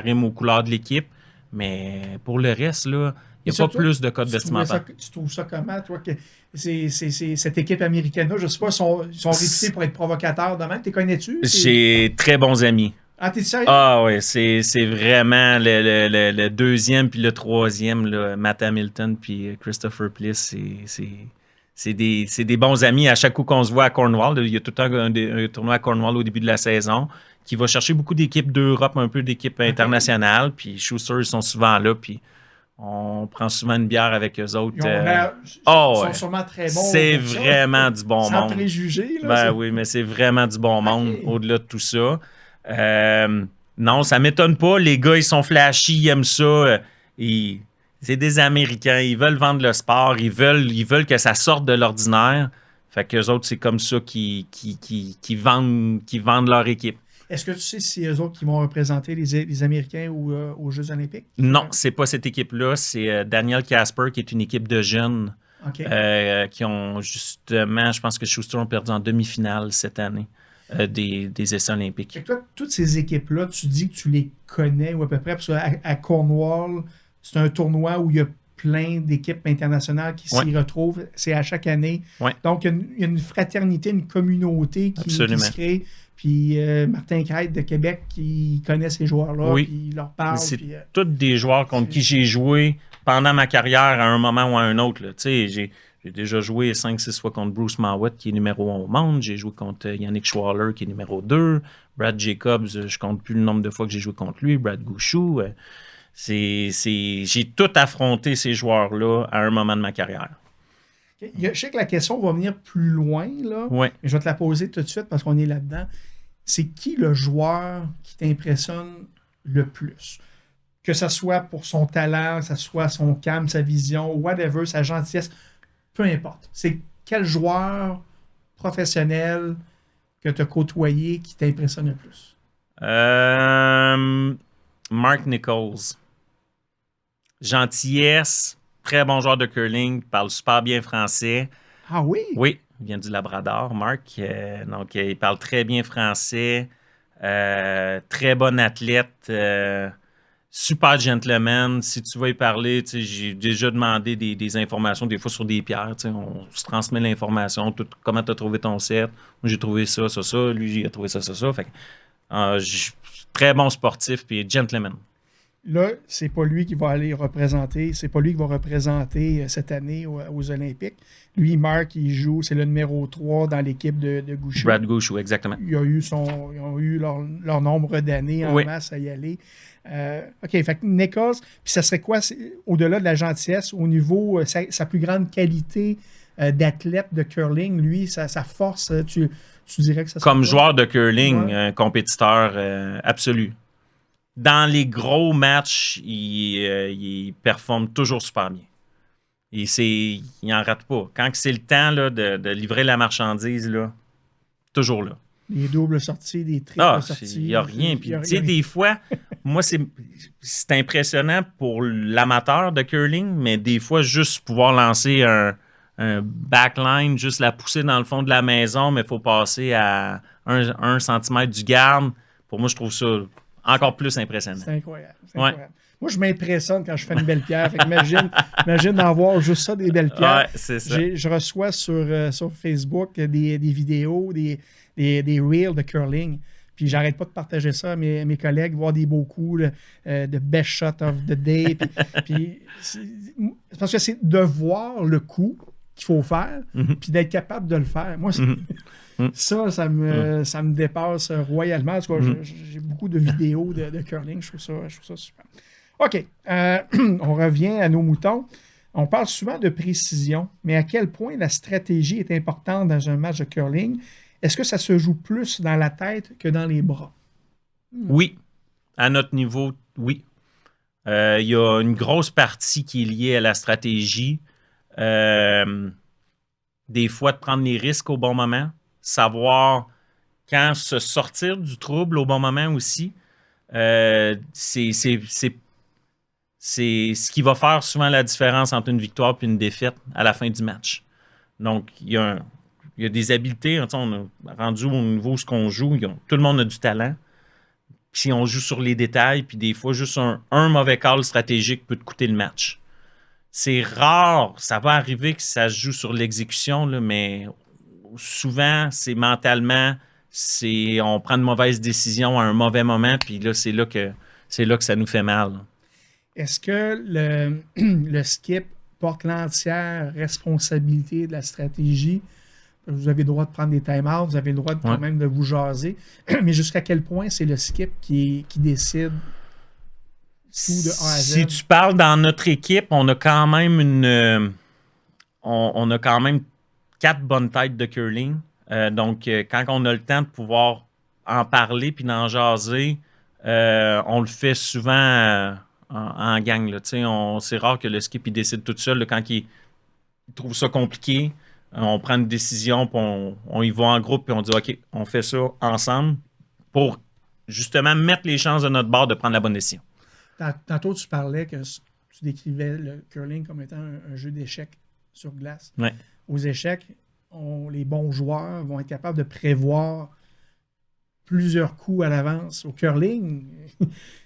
[SPEAKER 3] rime aux couleurs de l'équipe. Mais pour le reste, là, il n'y a pas plus de code vestimentaire.
[SPEAKER 2] Tu trouves ça comment, toi, que c'est cette équipe américaine-là, je ne sais pas, sont réputés pour être provocateurs demain? T'es connais-tu?
[SPEAKER 3] J'ai très bons amis.
[SPEAKER 2] Ah, t'es sérieux?
[SPEAKER 3] Ah oui, c'est vraiment le deuxième puis le troisième, là, Matt Hamilton puis Christopher Pliss, c'est des bons amis. À chaque coup qu'on se voit à Cornwall, il y a tout le temps un tournoi à Cornwall au début de la saison qui va chercher beaucoup d'équipes d'Europe, un peu d'équipes internationales. Puis Schuster, ils sont souvent là. Puis On prend souvent une bière avec eux autres.
[SPEAKER 2] Ils sont sûrement très bons.
[SPEAKER 3] C'est vraiment du bon monde.
[SPEAKER 2] Sans préjugés. Là,
[SPEAKER 3] oui, mais c'est vraiment du bon monde au-delà de tout ça. Non, ça m'étonne pas. Les gars, ils sont flashy, ils aiment ça. C'est des Américains. Ils veulent vendre le sport. Ils veulent que ça sorte de l'ordinaire. Fait qu'eux autres, c'est comme ça qu'ils vendent leur équipe.
[SPEAKER 2] Est-ce que tu sais si eux autres qui vont représenter les Américains aux Jeux olympiques?
[SPEAKER 3] Non, c'est pas cette équipe-là. C'est Daniel Casper, qui est une équipe de jeunes qui ont justement, je pense que Schuster ont perdu en demi-finale cette année des essais olympiques.
[SPEAKER 2] Et toi, toutes ces équipes-là, tu dis que tu les connais ou à peu près, parce qu'à Cornwall, c'est un tournoi où il y a plein d'équipes internationales qui s'y retrouvent. C'est à chaque année.
[SPEAKER 3] Ouais.
[SPEAKER 2] Donc, il y a une fraternité, une communauté qui se crée. Puis Martin Crête de Québec qui connaît ces joueurs-là, puis il leur parle.
[SPEAKER 3] C'est tous des joueurs contre qui j'ai joué pendant ma carrière à un moment ou à un autre. Tu sais, j'ai déjà joué 5-6 fois contre Bruce Mowat, qui est numéro 1 au monde. J'ai joué contre Yannick Schwaller, qui est numéro 2. Brad Jacobs, je compte plus le nombre de fois que j'ai joué contre lui. Brad Gouchou. J'ai tout affronté ces joueurs-là à un moment de ma carrière.
[SPEAKER 2] Je sais que la question va venir plus loin, là,
[SPEAKER 3] mais
[SPEAKER 2] je vais te la poser tout de suite parce qu'on est là-dedans. C'est qui le joueur qui t'impressionne le plus? Que ce soit pour son talent, que ce soit son calme, sa vision, whatever, sa gentillesse, peu importe. C'est quel joueur professionnel que tu as côtoyé qui t'impressionne le plus?
[SPEAKER 3] Mark Nichols. Gentillesse. Très bon joueur de curling, parle super bien français.
[SPEAKER 2] Ah oui?
[SPEAKER 3] Oui, il vient du Labrador, Marc. Donc, il parle très bien français. Très bon athlète. Super gentleman. Si tu vas y parler, j'ai déjà demandé des informations, des fois sur des pierres. On se transmet l'information. Comment tu as trouvé ton set? Moi, j'ai trouvé ça. Lui, il a trouvé ça. Fait très bon sportif puis gentleman.
[SPEAKER 2] Là, c'est pas lui qui va aller représenter, c'est pas lui qui va représenter cette année aux Olympiques. Lui, Marc, il joue, c'est le numéro 3 dans l'équipe de Gouchou.
[SPEAKER 3] Brad Gouchou, exactement.
[SPEAKER 2] Ils ont eu leur nombre d'années en masse à y aller. OK, fait que Nichols, puis ça serait quoi, au-delà de la gentillesse, au niveau, sa plus grande qualité d'athlète de curling, lui, sa force, tu dirais que ça serait
[SPEAKER 3] comme
[SPEAKER 2] quoi?
[SPEAKER 3] Joueur de curling, un compétiteur absolu. Dans les gros matchs, il performe toujours super bien. Il n'en rate pas. Quand c'est le temps là, de livrer la marchandise, là, toujours là.
[SPEAKER 2] Les doubles sorties, des triples sorties.
[SPEAKER 3] Il n'y a rien. Puis, tu sais, des fois, moi, c'est impressionnant pour l'amateur de curling, mais des fois, juste pouvoir lancer un backline, juste la pousser dans le fond de la maison, mais il faut passer à 1 cm du garde. Pour moi, je trouve ça encore plus impressionnant.
[SPEAKER 2] C'est incroyable. Incroyable. Moi, je m'impressionne quand je fais une belle pierre. Fait imagine d'en voir juste ça, des belles pierres.
[SPEAKER 3] Ouais, c'est ça.
[SPEAKER 2] Je reçois sur Facebook des vidéos, des reels de curling. Puis j'arrête pas de partager ça à mes collègues, voir des beaux coups de best shot of the day. Puis c'est parce que c'est de voir le coup qu'il faut faire, puis d'être capable de le faire. Moi, ça me dépasse royalement. En tout cas, j'ai beaucoup de vidéos de curling. Je trouve ça super. OK. On revient à nos moutons. On parle souvent de précision, mais à quel point la stratégie est importante dans un match de curling? Est-ce que ça se joue plus dans la tête que dans les bras?
[SPEAKER 3] Oui. À notre niveau, oui. Il y a une grosse partie qui est liée à la stratégie. Des fois, de prendre les risques au bon moment. Savoir quand se sortir du trouble au bon moment aussi. C'est ce qui va faire souvent la différence entre une victoire et une défaite à la fin du match. Donc, il y a des habiletés. On a rendu au niveau où on joue. Tout le monde a du talent. Puis on joue sur les détails. Puis des fois, juste un mauvais call stratégique peut te coûter le match. C'est rare. Ça va arriver que ça se joue sur l'exécution, là, mais souvent, c'est mentalement, on prend de mauvaises décisions à un mauvais moment. Puis là, c'est là que ça nous fait mal.
[SPEAKER 2] Est-ce que le skip porte l'entière responsabilité de la stratégie? Vous avez le droit de prendre des time-outs, vous avez le droit quand même de vous jaser, mais jusqu'à quel point c'est le skip qui décide tout de A à Z?
[SPEAKER 3] Si tu parles dans notre équipe, on a quand même on a quand même 4 bonnes têtes de curling. Donc, quand on a le temps de pouvoir en parler puis d'en jaser, on le fait souvent en gang. Là. C'est rare que le skip il décide tout seul là, quand il trouve ça compliqué. On prend une décision, puis on y va en groupe, puis on dit OK, on fait ça ensemble pour justement mettre les chances de notre bord de prendre la bonne décision.
[SPEAKER 2] Tantôt, tu parlais que tu décrivais le curling comme étant un jeu d'échecs sur glace.
[SPEAKER 3] Ouais.
[SPEAKER 2] Aux échecs, les bons joueurs vont être capables de prévoir plusieurs coups à l'avance. Au curling,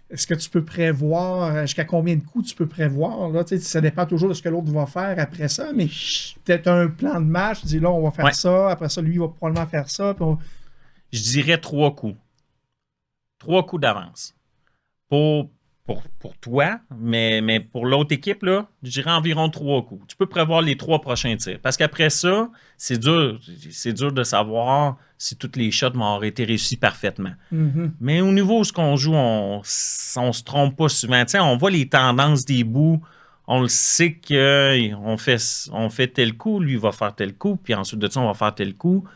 [SPEAKER 2] est-ce que tu peux prévoir jusqu'à combien de coups tu peux prévoir? Là, ça dépend toujours de ce que l'autre va faire après ça, mais peut-être un plan de match, tu dis là, on va faire ça, après ça, lui, il va probablement faire ça.
[SPEAKER 3] Je dirais 3 coups. 3 coups d'avance. Pour toi, mais pour l'autre équipe, là, je dirais environ 3 coups. Tu peux prévoir les 3 prochains tirs. Parce qu'après ça, c'est dur de savoir si toutes les shots vont avoir été réussis parfaitement.
[SPEAKER 2] Mm-hmm.
[SPEAKER 3] Mais au niveau où ce qu'on joue, on se trompe pas souvent. T'sais, on voit les tendances des bouts. On le sait qu'on fait tel coup, lui va faire tel coup, puis ensuite de ça, on va faire tel coup.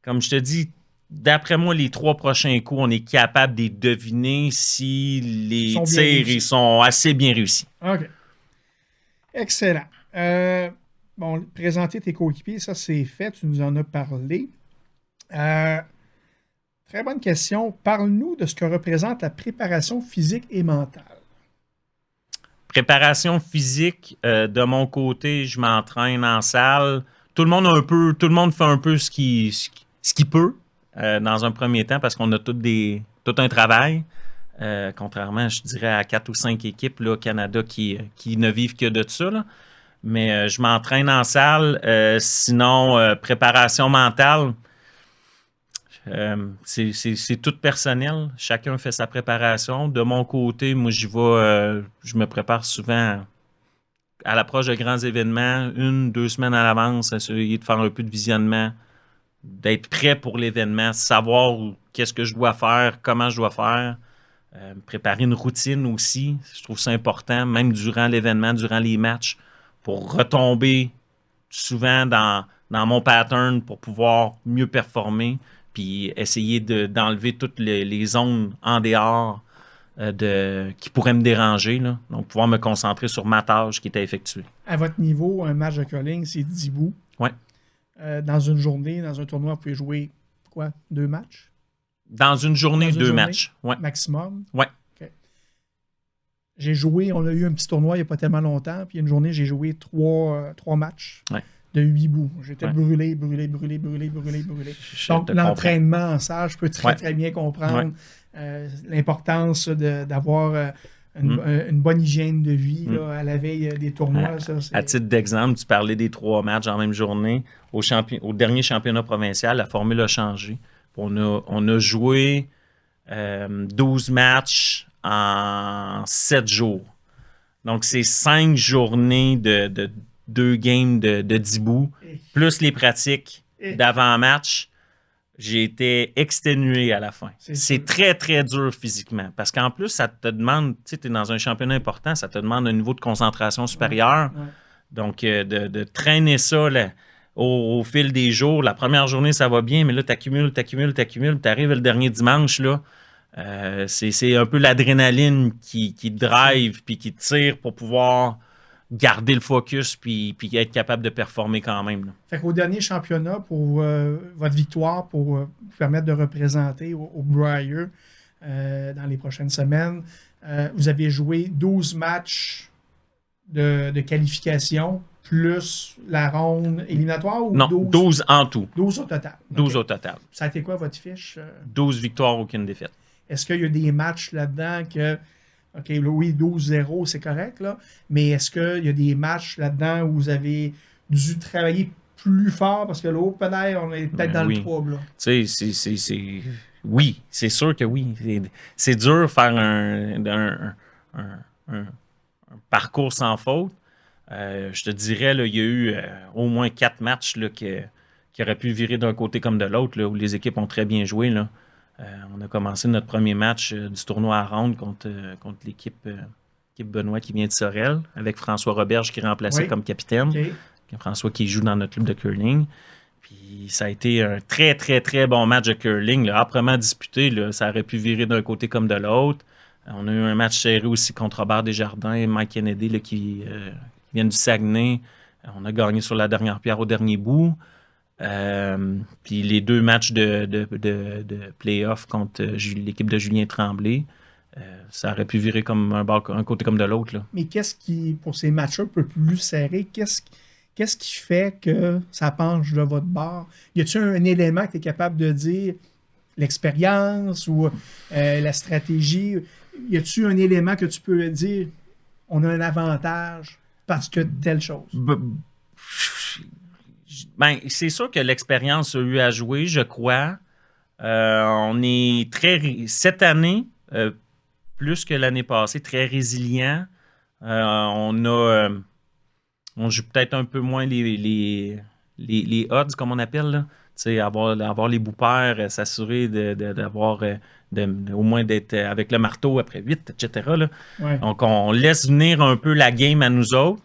[SPEAKER 3] Comme je te dis, d'après moi, les 3 prochains coups, on est capable de les deviner si les tirs ils sont assez bien réussis.
[SPEAKER 2] OK. Excellent. Bon, présenter tes coéquipiers, ça c'est fait, tu nous en as parlé. Très bonne question. Parle-nous de ce que représente la préparation physique et mentale.
[SPEAKER 3] Préparation physique, de mon côté, je m'entraîne en salle. Tout le monde fait un peu ce qu'il peut. Dans un premier temps, parce qu'on a tout un travail, contrairement, je dirais, à 4 ou 5 équipes là, au Canada qui ne vivent que de ça. Là. Mais je m'entraîne en salle. Sinon, préparation mentale, c'est tout personnel. Chacun fait sa préparation. De mon côté, moi, je me prépare souvent à l'approche de grands événements, 1-2 semaines à l'avance, essayer de faire un peu de visionnement, d'être prêt pour l'événement, savoir qu'est-ce que je dois faire, comment je dois faire, préparer une routine aussi, je trouve ça important, même durant l'événement, durant les matchs, pour retomber souvent dans mon pattern pour pouvoir mieux performer, puis essayer d'enlever toutes les zones en dehors qui pourraient me déranger, là. Donc pouvoir me concentrer sur ma tâche qui était effectuée.
[SPEAKER 2] À votre niveau, un match de curling, c'est 10 bouts.
[SPEAKER 3] Oui.
[SPEAKER 2] Dans une journée, dans un tournoi, vous pouvez jouer quoi? 2 matchs?
[SPEAKER 3] Dans une journée, 2 matchs. Ouais.
[SPEAKER 2] Maximum?
[SPEAKER 3] Oui.
[SPEAKER 2] Okay. J'ai joué, on a eu un petit tournoi il n'y a pas tellement longtemps, puis une journée, j'ai joué 3 matchs de 8 bouts. J'étais brûlé. Donc, l'entraînement en salle, je peux très bien comprendre l'importance d'avoir une bonne hygiène de vie là, à la veille des tournois.
[SPEAKER 3] À titre d'exemple, tu parlais des 3 matchs en même journée. Au dernier championnat provincial, la formule a changé. On a joué 12 matchs en 7 jours. Donc, c'est 5 journées de 2 games de 10 bouts, plus les pratiques d'avant-match. J'ai été exténué à la fin. C'est très, très dur physiquement. Parce qu'en plus, ça te demande, tu sais, tu es dans un championnat important, ça te demande un niveau de concentration supérieur. Ouais. Donc, de traîner ça là, au fil des jours. La première journée, ça va bien, mais là, tu accumules. Tu arrives le dernier dimanche, là. C'est un peu l'adrénaline qui drive puis qui tire pour pouvoir garder le focus puis être capable de performer quand même. Là.
[SPEAKER 2] Fait qu'au dernier championnat, pour votre victoire, pour vous permettre de représenter au Brier dans les prochaines semaines, vous avez joué 12 matchs de qualification plus la ronde éliminatoire ou
[SPEAKER 3] non, 12 en tout.
[SPEAKER 2] 12 au total.
[SPEAKER 3] 12 au total.
[SPEAKER 2] Ça a été quoi votre fiche?
[SPEAKER 3] 12 victoires, aucune défaite.
[SPEAKER 2] Est-ce qu'il y a des matchs là-dedans que OK, là, oui, 12-0, c'est correct, là. Mais est-ce qu'il y a des matchs là-dedans où vous avez dû travailler plus fort parce que là, peut-être, on est peut-être dans le trouble, là?
[SPEAKER 3] Tu sais, oui, c'est sûr que oui. C'est dur de faire un parcours sans faute. Je te dirais, là, il y a eu au moins 4 matchs là, qui auraient pu virer d'un côté comme de l'autre, là, où les équipes ont très bien joué, là. On a commencé notre premier match du tournoi à ronde contre l'équipe Benoît qui vient de Sorel, avec François Roberge qui remplaçait comme capitaine. Okay. François qui joue dans notre club de curling. Puis ça a été un très, très, très bon match de curling. Là, âprement disputé, là, ça aurait pu virer d'un côté comme de l'autre. On a eu un match serré aussi contre Robert Desjardins et Mike Kennedy là, qui viennent du Saguenay. On a gagné sur la dernière pierre au dernier bout. Puis les 2 matchs de play-off contre l'équipe de Julien Tremblay, ça aurait pu virer comme un côté comme de l'autre. Là.
[SPEAKER 2] Mais qu'est-ce qui, pour ces matchs-là un peu plus serrés, qu'est-ce qui fait que ça penche de votre bord? Y a-t-il un élément que tu es capable de dire, l'expérience ou la stratégie? Y a-t-il un élément que tu peux dire, on a un avantage parce que telle chose?
[SPEAKER 3] Ben, c'est sûr que l'expérience a eu à jouer, je crois. On est cette année, plus que l'année passée, très résilient. On joue peut-être un peu moins les odds, comme on appelle, là. Avoir les bouts-pairs, s'assurer d'avoir au moins d'être avec le marteau après 8, etc. Là. Ouais. Donc, on laisse venir un peu la game à nous autres.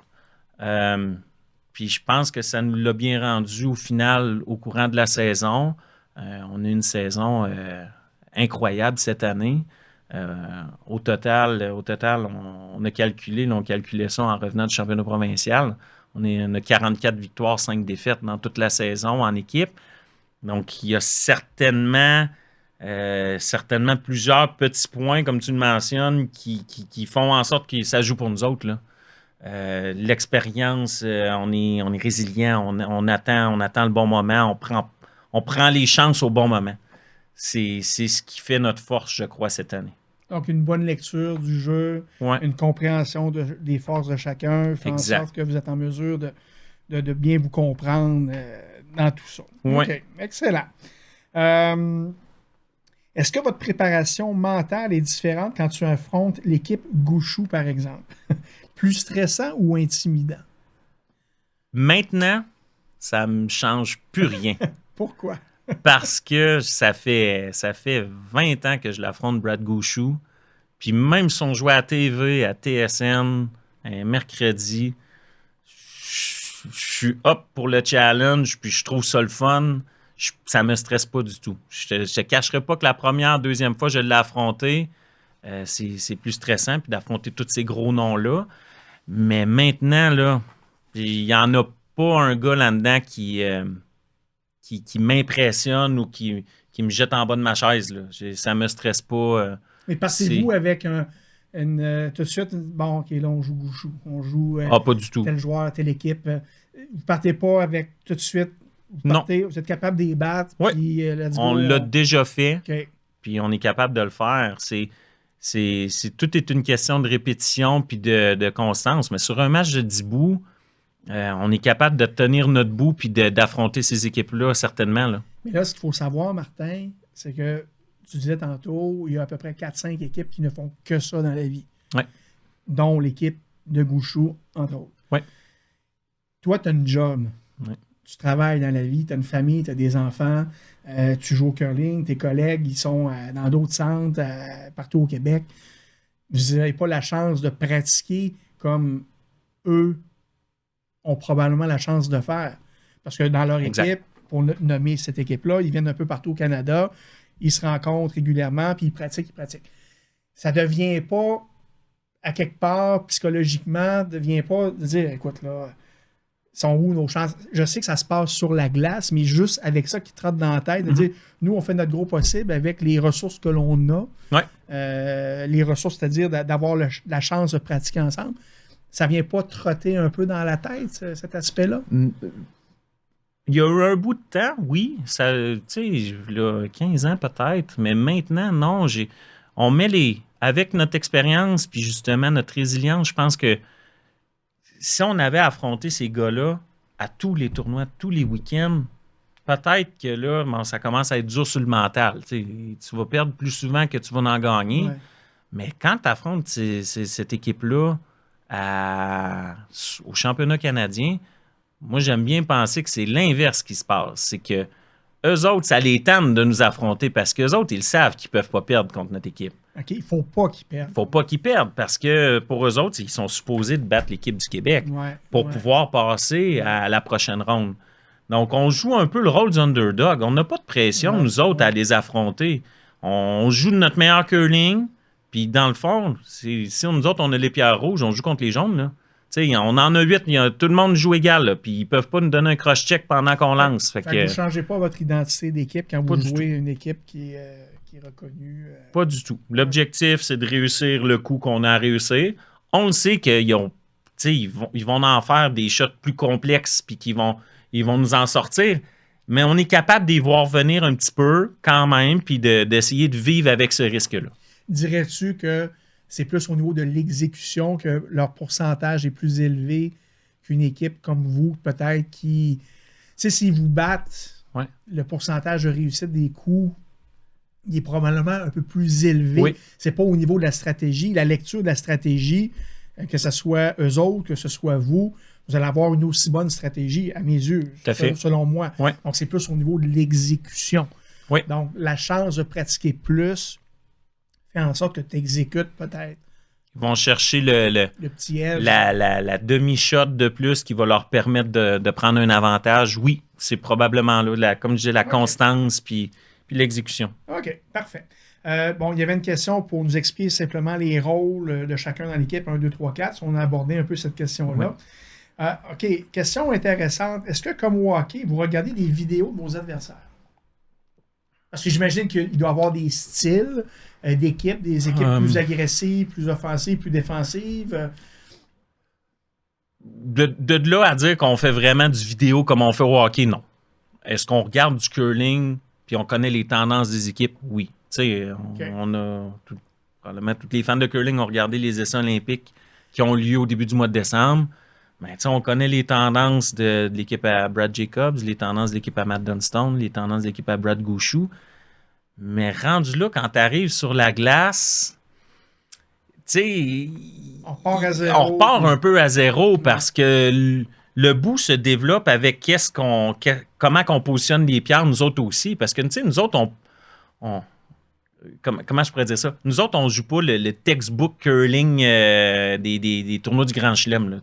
[SPEAKER 3] Puis je pense que ça nous l'a bien rendu au final, au courant de la saison. On a une saison incroyable cette année. Au total, on a calculé, on calculait ça en revenant du championnat provincial. On a 44 victoires, 5 défaites dans toute la saison en équipe. Donc, il y a certainement plusieurs petits points, comme tu le mentionnes, qui font en sorte que ça joue pour nous autres, là. L'expérience, on est résilient, on attend le bon moment, on prend les chances au bon moment. C'est ce qui fait notre force, je crois, cette année.
[SPEAKER 2] Donc, une bonne lecture du jeu, une compréhension des forces de chacun, fait en sorte que vous êtes en mesure de bien vous comprendre dans tout ça.
[SPEAKER 3] Oui.
[SPEAKER 2] OK, excellent. Est-ce que votre préparation mentale est différente quand tu affrontes l'équipe Gouchou, par exemple? Plus stressant ou intimidant?
[SPEAKER 3] Maintenant, ça me change plus rien.
[SPEAKER 2] Pourquoi?
[SPEAKER 3] Parce que ça fait 20 ans que je l'affronte, Brad Gouchou. Puis même si on jouait à TV, à TSN, un mercredi, je suis up pour le challenge, puis je trouve ça le fun. Ça me stresse pas du tout. Je te cacherai pas que la première, deuxième fois que je l'ai affronté, c'est plus stressant, puis d'affronter tous ces gros noms-là. Mais maintenant, là, il n'y en a pas un gars là-dedans qui m'impressionne ou qui me jette en bas de ma chaise. Là. Ça ne me stresse pas.
[SPEAKER 2] Mais partez-vous avec tout de suite, bon, OK, là, on joue Gouchou. On joue
[SPEAKER 3] pas du tout.
[SPEAKER 2] Tel joueur, telle équipe. Vous ne partez pas avec tout de suite. Vous êtes capable de les battre.
[SPEAKER 3] Oui.
[SPEAKER 2] Puis,
[SPEAKER 3] on l'a déjà fait.
[SPEAKER 2] Okay.
[SPEAKER 3] Puis on est capable de le faire. Tout est une question de répétition puis de constance. Mais sur un match de 10 bouts, on est capable de tenir notre bout puis d'affronter ces équipes-là, certainement. Là.
[SPEAKER 2] Mais là, ce qu'il faut savoir, Martin, c'est que tu disais tantôt, il y a à peu près 4-5 équipes qui ne font que ça dans la vie.
[SPEAKER 3] Ouais.
[SPEAKER 2] Dont l'équipe de Gouchou, entre autres.
[SPEAKER 3] Ouais.
[SPEAKER 2] Toi, tu as une job.
[SPEAKER 3] Ouais.
[SPEAKER 2] Tu travailles dans la vie, tu as une famille, tu as des enfants, tu joues au curling, tes collègues, ils sont dans d'autres centres partout au Québec. Vous n'avez pas la chance de pratiquer comme eux ont probablement la chance de faire. Parce que dans leur équipe, pour nommer cette équipe-là, ils viennent un peu partout au Canada, ils se rencontrent régulièrement, puis ils pratiquent. Ça ne devient pas, à quelque part, psychologiquement, devient pas de dire, écoute, là, sont où nos chances? Je sais que ça se passe sur la glace, mais juste avec ça qui trotte dans la tête, de dire, nous, on fait notre gros possible avec les ressources que l'on a.
[SPEAKER 3] Ouais.
[SPEAKER 2] Les ressources, c'est-à-dire d'avoir la chance de pratiquer ensemble. Ça vient pas trotter un peu dans la tête, cet aspect-là?
[SPEAKER 3] Il y a eu un bout de temps, oui. Ça, tu sais, là, 15 ans peut-être, mais maintenant, non. On met avec notre expérience puis justement notre résilience, je pense que si on avait affronté ces gars-là à tous les tournois, tous les week-ends, peut-être que là, ça commence à être dur sur le mental. Tu vas perdre plus souvent que tu vas en gagner. Ouais. Mais quand tu affrontes cette équipe-là au championnat canadien, moi, j'aime bien penser que c'est l'inverse qui se passe. C'est que eux autres, ça les tente de nous affronter parce qu'eux autres, ils savent qu'ils ne peuvent pas perdre contre notre équipe.
[SPEAKER 2] OK, il ne faut pas qu'ils perdent.
[SPEAKER 3] Il ne faut pas qu'ils perdent parce que pour eux autres, ils sont supposés de battre l'équipe du Québec pour pouvoir passer à la prochaine ronde. Donc, on joue un peu le rôle du underdog. On n'a pas de pression, nous autres, à les affronter. On joue de notre meilleur curling, puis dans le fond, si nous autres, on a les pierres rouges, on joue contre les jaunes, là. T'sais, on en a 8, tout le monde joue égal, là, puis ils peuvent pas nous donner un cross-check pendant qu'on lance.
[SPEAKER 2] Fait que vous ne changez pas votre identité d'équipe quand vous jouez une équipe qui est reconnue.
[SPEAKER 3] Pas du tout. L'objectif, c'est de réussir le coup qu'on a à réussir. On le sait qu'ils vont en faire des shots plus complexes puis qu'ils vont nous en sortir, mais on est capable d'y voir venir un petit peu quand même puis d'essayer de vivre avec ce risque-là.
[SPEAKER 2] Dirais-tu que c'est plus au niveau de l'exécution que leur pourcentage est plus élevé qu'une équipe comme vous, peut-être, qui... Tu sais, s'ils vous battent, le pourcentage de réussite des coups, il est probablement un peu plus élevé.
[SPEAKER 3] Oui.
[SPEAKER 2] C'est pas au niveau de la stratégie. La lecture de la stratégie, que ce soit eux autres, que ce soit vous allez avoir une aussi bonne stratégie, à mes yeux, selon moi.
[SPEAKER 3] Oui.
[SPEAKER 2] Donc, c'est plus au niveau de l'exécution.
[SPEAKER 3] Oui.
[SPEAKER 2] Donc, la chance de pratiquer plus fait en sorte que tu exécutes peut-être.
[SPEAKER 3] Ils vont chercher le
[SPEAKER 2] petit edge.
[SPEAKER 3] La demi-shot de plus qui va leur permettre de prendre un avantage. Oui, c'est probablement là, comme je disais, la constance puis l'exécution.
[SPEAKER 2] OK, parfait. Il y avait une question pour nous expliquer simplement les rôles de chacun dans l'équipe, 1, 2, 3, 4. On a abordé un peu cette question-là. OK, question intéressante. Est-ce que, comme au hockey, vous regardez des vidéos de vos adversaires? Parce que j'imagine qu'il doit y avoir des styles d'équipe, des équipes plus agressives, plus offensives, plus défensives.
[SPEAKER 3] De là à dire qu'on fait vraiment du vidéo comme on fait au hockey, non. Est-ce qu'on regarde du curling puis on connaît les tendances des équipes? Oui. Tu sais, on a... probablement tous les fans de curling ont regardé les essais olympiques qui ont lieu au début du mois de décembre. Ben, on connaît les tendances de l'équipe à Brad Jacobs, les tendances de l'équipe à Matt Dunstone, les tendances de l'équipe à Brad Gauchou. Mais rendu là, quand tu arrives sur la glace,
[SPEAKER 2] on part à zéro.
[SPEAKER 3] On repart un peu à zéro parce que le bout se développe avec comment on positionne les pierres, nous autres aussi. Parce que nous autres, comment je pourrais dire ça? Nous autres, on ne joue pas le textbook curling des tournois du Grand Chelem.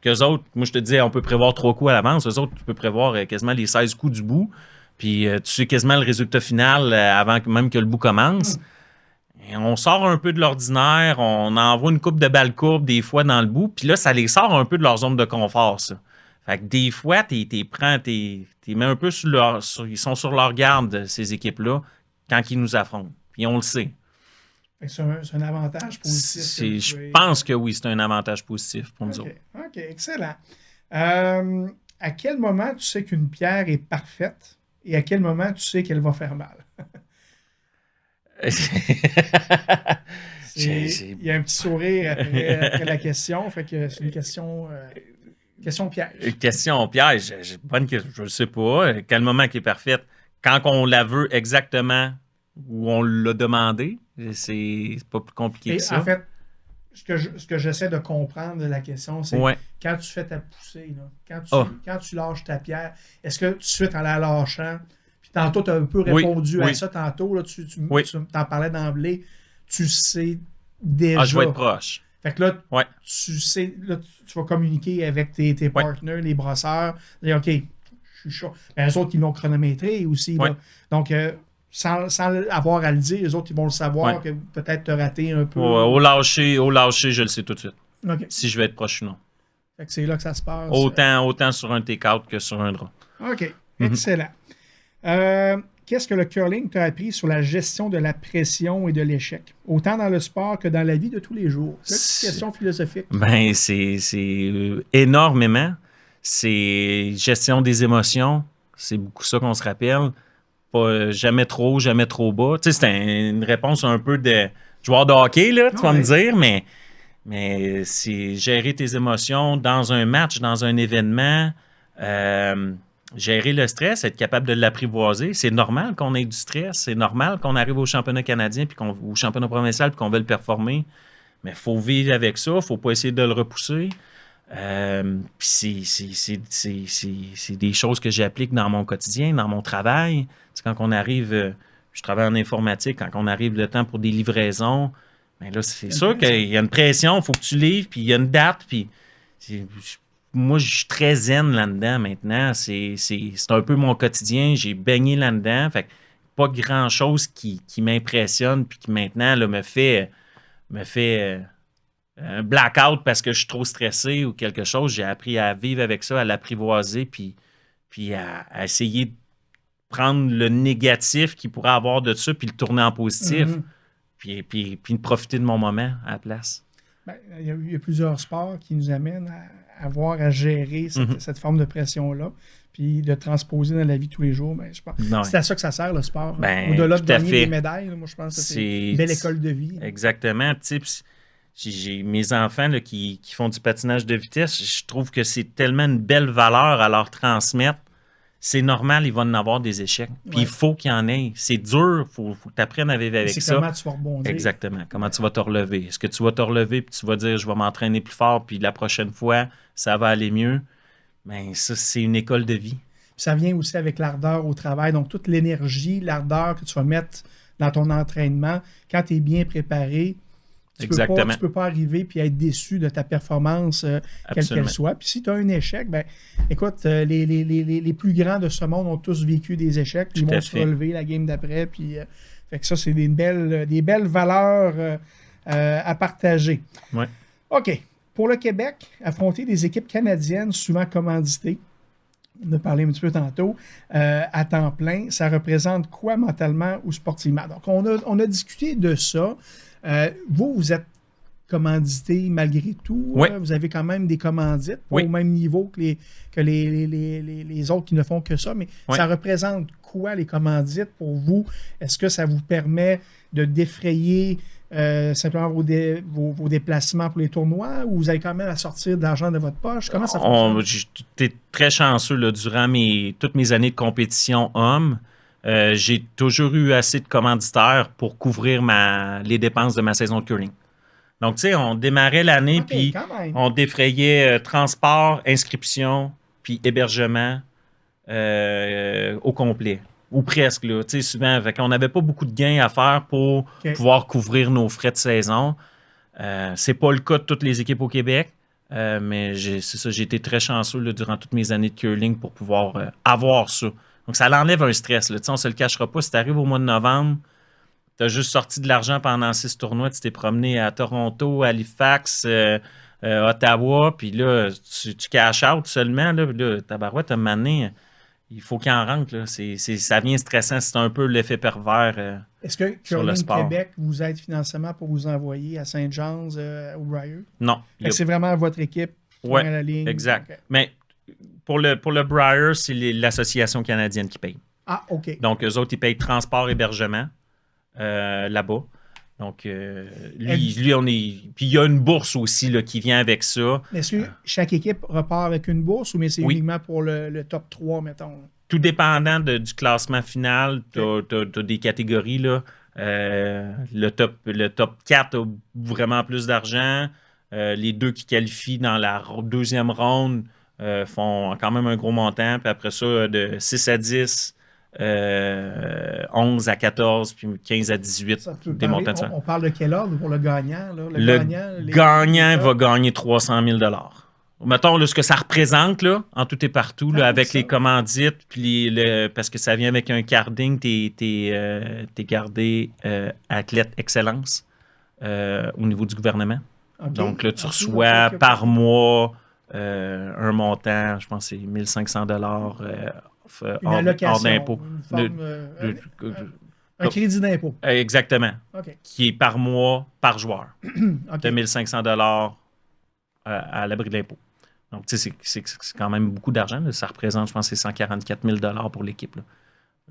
[SPEAKER 3] Qu'eux autres, moi je te disais, on peut prévoir 3 coups à l'avance. Eux autres, tu peux prévoir quasiment les 16 coups du bout. Puis tu sais quasiment le résultat final avant même que le bout commence. Et on sort un peu de l'ordinaire, on envoie une coupe de balles courbes des fois dans le bout. Puis là, ça les sort un peu de leur zone de confort, ça. Fait que des fois, t'es mets un peu ils sont sur leur garde, ces équipes-là, quand ils nous affrontent. Puis on le sait.
[SPEAKER 2] C'est un avantage positif.
[SPEAKER 3] Je pense que oui, c'est un avantage positif pour nous autres.
[SPEAKER 2] OK, excellent. À quel moment tu sais qu'une pierre est parfaite et à quel moment tu sais qu'elle va faire mal? Il y a un petit sourire après la question. Fait que c'est une question piège.
[SPEAKER 3] Question piège. Je ne sais pas. À quel moment qui est parfaite? Quand on la veut exactement où on l'a demandé, c'est pas plus compliqué que ça.
[SPEAKER 2] En fait, ce que j'essaie de comprendre de la question, c'est quand tu fais ta poussée, là, quand tu lâches ta pierre, est-ce que tout de suite en la lâchant, puis tantôt tu as un peu répondu à ça, tantôt, là, tu t'en parlais d'emblée, tu sais déjà.
[SPEAKER 3] Je vais être proche.
[SPEAKER 2] Fait que là, tu sais, là, tu vas communiquer avec tes partenaires, les brosseurs, dire OK, je suis chaud. Mais les autres, ils l'ont chronométré aussi. Là. Donc, sans avoir à le dire, les autres, ils vont le savoir que peut-être tu as raté un peu.
[SPEAKER 3] Au lâcher, je le sais tout de suite.
[SPEAKER 2] Okay.
[SPEAKER 3] Si je vais être proche ou non.
[SPEAKER 2] Fait que c'est là que ça se passe.
[SPEAKER 3] Autant sur un take-out que sur un drap.
[SPEAKER 2] OK. Excellent. Qu'est-ce que le curling t'a appris sur la gestion de la pression et de l'échec, autant dans le sport que dans la vie de tous les jours? C'est une question philosophique.
[SPEAKER 3] Ben, c'est énormément. C'est gestion des émotions. C'est beaucoup ça qu'on se rappelle. Pas jamais trop haut, jamais trop bas. Tu sais, c'est une réponse un peu de joueur de hockey, là, tu vas me dire, mais c'est gérer tes émotions dans un match, dans un événement. Gérer le stress, être capable de l'apprivoiser. C'est normal qu'on ait du stress. C'est normal qu'on arrive au championnat canadien puis au championnat provincial puis qu'on veut le performer. Mais il faut vivre avec ça. Il ne faut pas essayer de le repousser. Puis c'est des choses que j'applique dans mon quotidien, dans mon travail. C'est quand on arrive, je travaille en informatique, quand on arrive le temps pour des livraisons, bien là, c'est sûr qu'il y a une pression, il faut que tu livres, puis il y a une date, puis moi, je suis très zen là-dedans maintenant. C'est un peu mon quotidien, j'ai baigné là-dedans, fait que pas grand-chose qui m'impressionne, puis qui maintenant là, me fait un blackout parce que je suis trop stressé ou quelque chose. J'ai appris à vivre avec ça, à l'apprivoiser, puis à essayer de prendre le négatif qu'il pourrait avoir de ça, puis le tourner en positif, puis de profiter de mon moment à la place.
[SPEAKER 2] Ben, il y a plusieurs sports qui nous amènent à avoir à gérer cette forme de pression-là, puis de transposer dans la vie de tous les jours. Ben, je pense c'est à ça que ça sert, le sport.
[SPEAKER 3] Ben,
[SPEAKER 2] au-delà de gagner des médailles, moi, je pense que c'est une belle école de vie.
[SPEAKER 3] Exactement. J'ai mes enfants là, qui font du patinage de vitesse. Je trouve que c'est tellement une belle valeur à leur transmettre. C'est normal, ils vont en avoir des échecs. Puis il faut qu'il y en ait. C'est dur, il faut que tu apprennes à vivre avec ça.
[SPEAKER 2] C'est comment tu vas rebondir.
[SPEAKER 3] Exactement. Comment tu vas te relever. Est-ce que tu vas te relever puis tu vas dire je vais m'entraîner plus fort puis la prochaine fois, ça va aller mieux? Bien, ça, c'est une école de vie.
[SPEAKER 2] Puis ça vient aussi avec l'ardeur au travail. Donc, toute l'énergie, l'ardeur que tu vas mettre dans ton entraînement, quand tu es bien préparé, tu ne peux pas arriver et être déçu de ta performance, quelle qu'elle soit. Puis si tu as un échec, ben, écoute, les plus grands de ce monde ont tous vécu des échecs, puis ils vont se relever la game d'après. Puis, fait que ça, c'est des belles valeurs à partager.
[SPEAKER 3] Ouais.
[SPEAKER 2] OK. Pour le Québec, affronter des équipes canadiennes souvent commanditées, on a parlé un petit peu tantôt, à temps plein, ça représente quoi mentalement ou sportivement? Donc, on a discuté de ça. Vous êtes commandité malgré tout.
[SPEAKER 3] Oui.
[SPEAKER 2] Vous avez quand même des commandites,
[SPEAKER 3] oui.
[SPEAKER 2] Au même niveau que les autres qui ne font que ça. Mais ça représente quoi les commandites pour vous? Est-ce que ça vous permet de défrayer simplement vos déplacements pour les tournois ou vous avez quand même à sortir de l'argent de votre poche? Comment ça fonctionne?
[SPEAKER 3] J'étais très chanceux là, durant toutes mes années de compétition hommes. J'ai toujours eu assez de commanditaires pour couvrir les dépenses de ma saison de curling. Donc, tu sais, on démarrait l'année, puis on défrayait transport, inscription, puis hébergement au complet. Ou presque, là. Tu sais, souvent, fait qu'on n'avait pas beaucoup de gains à faire pour pouvoir couvrir nos frais de saison. C'est pas le cas de toutes les équipes au Québec, mais c'est ça, j'ai été très chanceux là, durant toutes mes années de curling pour pouvoir avoir ça. Donc, ça l'enlève un stress. Là. On ne se le cachera pas. Si tu arrives au mois de novembre, tu as juste sorti de l'argent pendant 6 tournois, tu t'es promené à Toronto, Halifax, Ottawa, puis là, tu cash out seulement. Là, tabarouette, à un moment donné, il faut qu'il en rentre. Là. Ça vient stressant. C'est un peu l'effet pervers
[SPEAKER 2] Est-ce que Curling Québec vous aide financièrement pour vous envoyer à Saint John's ou Briar?
[SPEAKER 3] Non.
[SPEAKER 2] C'est vraiment votre équipe qui
[SPEAKER 3] à
[SPEAKER 2] la ligne?
[SPEAKER 3] Exact. Okay. Mais pour le Briar, c'est l'Association canadienne qui paye.
[SPEAKER 2] Ah, OK.
[SPEAKER 3] Donc, eux autres, ils payent transport, hébergement là-bas. Donc, lui, on est... Puis, il y a une bourse aussi là, qui vient avec ça.
[SPEAKER 2] Est-ce que chaque équipe repart avec une bourse ou c'est uniquement pour le top 3, mettons?
[SPEAKER 3] Tout dépendant du classement final, tu as des catégories. Là. Le top 4 a vraiment plus d'argent. Les 2 qui qualifient dans la deuxième ronde font quand même un gros montant. Puis après ça, de 6 à 10, 11 à 14, puis 15 à 18, des montants de ça.
[SPEAKER 2] On parle de quel ordre pour le gagnant? Là?
[SPEAKER 3] Le gagnant va gagner 300 000 $. Mettons là, ce que ça représente là, en tout et partout, là, avec les commandites, puis parce que ça vient avec un carding, t'es gardé athlète excellence au niveau du gouvernement. Okay. Donc là, tu reçois par mois un montant, je pense que c'est 1 500 $ hors d'impôt.
[SPEAKER 2] Un crédit d'impôt.
[SPEAKER 3] Exactement.
[SPEAKER 2] Okay.
[SPEAKER 3] Qui est par mois, par joueur.
[SPEAKER 2] Okay.
[SPEAKER 3] De 1 500 $ à l'abri de l'impôt. Donc, tu sais, c'est quand même beaucoup d'argent. Là. Ça représente, je pense, c'est 144 000 $ pour l'équipe. Là.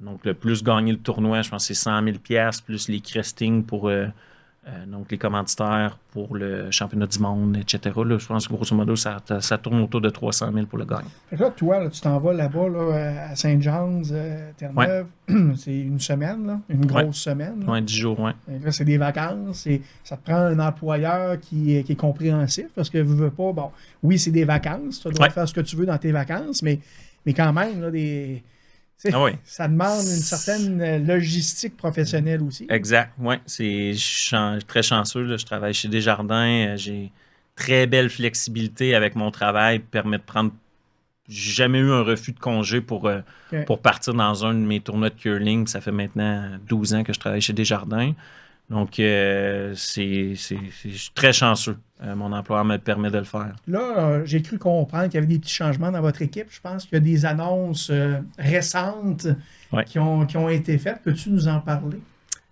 [SPEAKER 3] Donc, le plus gagner le tournoi, je pense, c'est 100 000 $ plus les crestings pour Donc, les commanditaires pour le championnat du monde, etc. Là, je pense que grosso modo, ça tourne autour de 300 000 pour le gagne.
[SPEAKER 2] Fait que là, toi, là, tu t'en vas là-bas là, à Saint-Jean's, Terre-Neuve. Ouais. C'est une semaine, là, une grosse semaine.
[SPEAKER 3] Oui, 10 jours, oui.
[SPEAKER 2] Là, c'est des vacances. Ça te prend un employeur qui est compréhensif parce que vous ne veux pas. Bon, oui, c'est des vacances. Tu dois faire ce que tu veux dans tes vacances, mais quand même, là, ça demande une certaine logistique professionnelle aussi.
[SPEAKER 3] Exact, oui. Je suis très chanceux. Là. Je travaille chez Desjardins. J'ai très belle flexibilité avec mon travail. Permet de prendre. J'ai jamais eu un refus de congé pour partir dans un de mes tournois de curling. Ça fait maintenant 12 ans que je travaille chez Desjardins. Donc, je suis très chanceux. Mon employeur me permet de le faire.
[SPEAKER 2] Là, j'ai cru comprendre qu'il y avait des petits changements dans votre équipe. Je pense qu'il y a des annonces récentes qui ont été faites. Peux-tu nous en parler?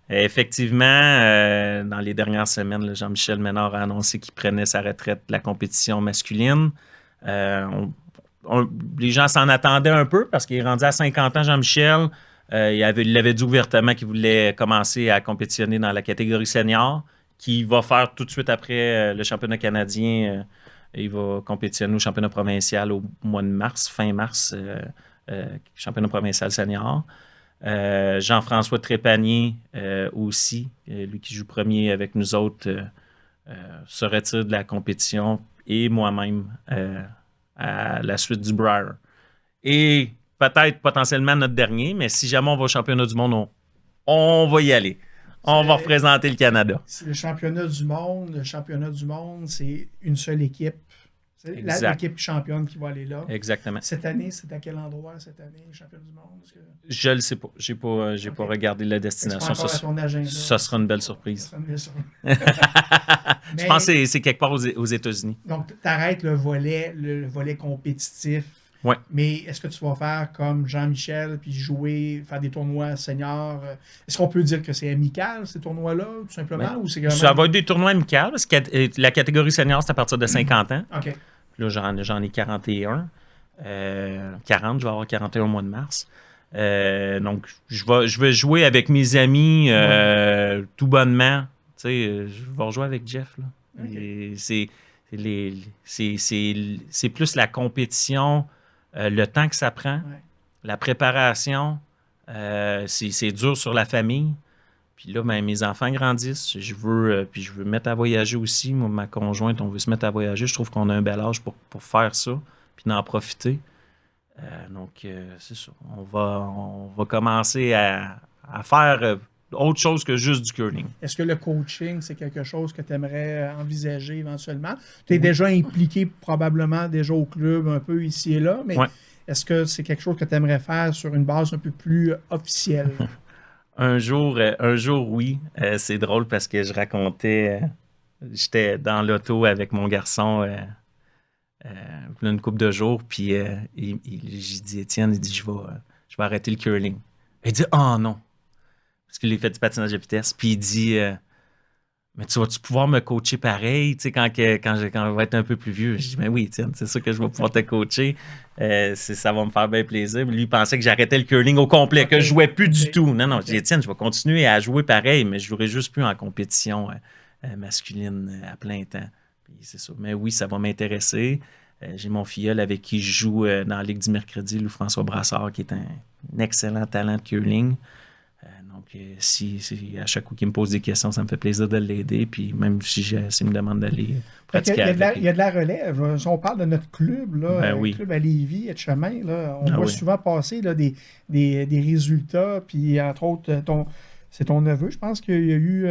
[SPEAKER 3] Effectivement, dans les dernières semaines, là, Jean-Michel Ménard a annoncé qu'il prenait sa retraite de la compétition masculine. Les gens s'en attendaient un peu parce qu'il est rendu à 50 ans, Jean-Michel. Il avait dit ouvertement qu'il voulait commencer à compétitionner dans la catégorie senior, qu'il va faire tout de suite après le championnat canadien. Il va compétitionner au championnat provincial au mois de mars, fin mars, championnat provincial senior. Jean-François Trépanier aussi, lui qui joue premier avec nous autres, se retire de la compétition et moi-même à la suite du Brier. Et peut-être potentiellement notre dernier, mais si jamais on va au championnat du monde, on va y aller. On va représenter le Canada.
[SPEAKER 2] Le championnat du monde, c'est une seule équipe. C'est l'équipe championne qui va aller là.
[SPEAKER 3] Exactement.
[SPEAKER 2] Cette année, c'est à quel endroit cette année, le championnat du monde?
[SPEAKER 3] Je ne le sais pas. J'ai pas regardé la destination. Ça sera une belle surprise. Je pense que c'est quelque part aux États-Unis.
[SPEAKER 2] Donc, tu arrêtes le volet compétitif.
[SPEAKER 3] Ouais.
[SPEAKER 2] Mais est-ce que tu vas faire comme Jean-Michel, puis faire des tournois seniors? Est-ce qu'on peut dire que c'est amical, ces tournois-là, tout simplement? Ou c'est
[SPEAKER 3] Ça va être des tournois amicaux, parce que la catégorie senior, c'est à partir de 50 ans.
[SPEAKER 2] OK.
[SPEAKER 3] Là, j'en ai 41. 40, je vais avoir 41 au mois de mars. Donc, je vais jouer avec mes amis tout bonnement. Tu sais, je vais rejouer avec Jeff. Là. Okay. C'est plus la compétition, le temps que ça prend, la préparation. C'est dur sur la famille. Puis là, mes enfants grandissent. Je veux me mettre à voyager aussi. Moi, ma conjointe, on veut se mettre à voyager. Je trouve qu'on a un bel âge pour faire ça, puis d'en profiter. Donc, c'est ça. On va commencer à faire autre chose que juste du curling.
[SPEAKER 2] Est-ce que le coaching, c'est quelque chose que tu aimerais envisager éventuellement? Tu es déjà impliqué probablement déjà au club un peu ici et là, mais est-ce que c'est quelque chose que tu aimerais faire sur une base un peu plus officielle?
[SPEAKER 3] Un jour, oui. C'est drôle parce que je racontais, j'étais dans l'auto avec mon garçon une couple de jours, puis j'ai dit, Étienne, je vais arrêter le curling. Il dit, oh non, parce qu'il a fait du patinage de vitesse. Puis il dit, mais tu vas-tu pouvoir me coacher pareil, tu sais, quand je vais être un peu plus vieux? Je dis, mais oui, Étienne, c'est sûr que je vais pouvoir te coacher. Ça va me faire bien plaisir. Lui, il pensait que j'arrêtais le curling au complet, que je jouais plus du tout. Non, je dis, Étienne, je vais continuer à jouer pareil, mais je jouerai juste plus en compétition masculine à plein temps. Puis c'est ça. Mais oui, ça va m'intéresser. J'ai mon filleul avec qui je joue dans la Ligue du mercredi, Louis-François Brassard, qui est un excellent talent de curling. Donc, à chaque coup qu'il me pose des questions, ça me fait plaisir de l'aider. Puis même s'il me demande d'aller pratiquer
[SPEAKER 2] il y a de la relève. Si on parle de notre club, là, le club à Lévis et de Chemin, là, on voit souvent passer là, des résultats. Puis entre autres, c'est ton neveu, je pense qu'il y a eu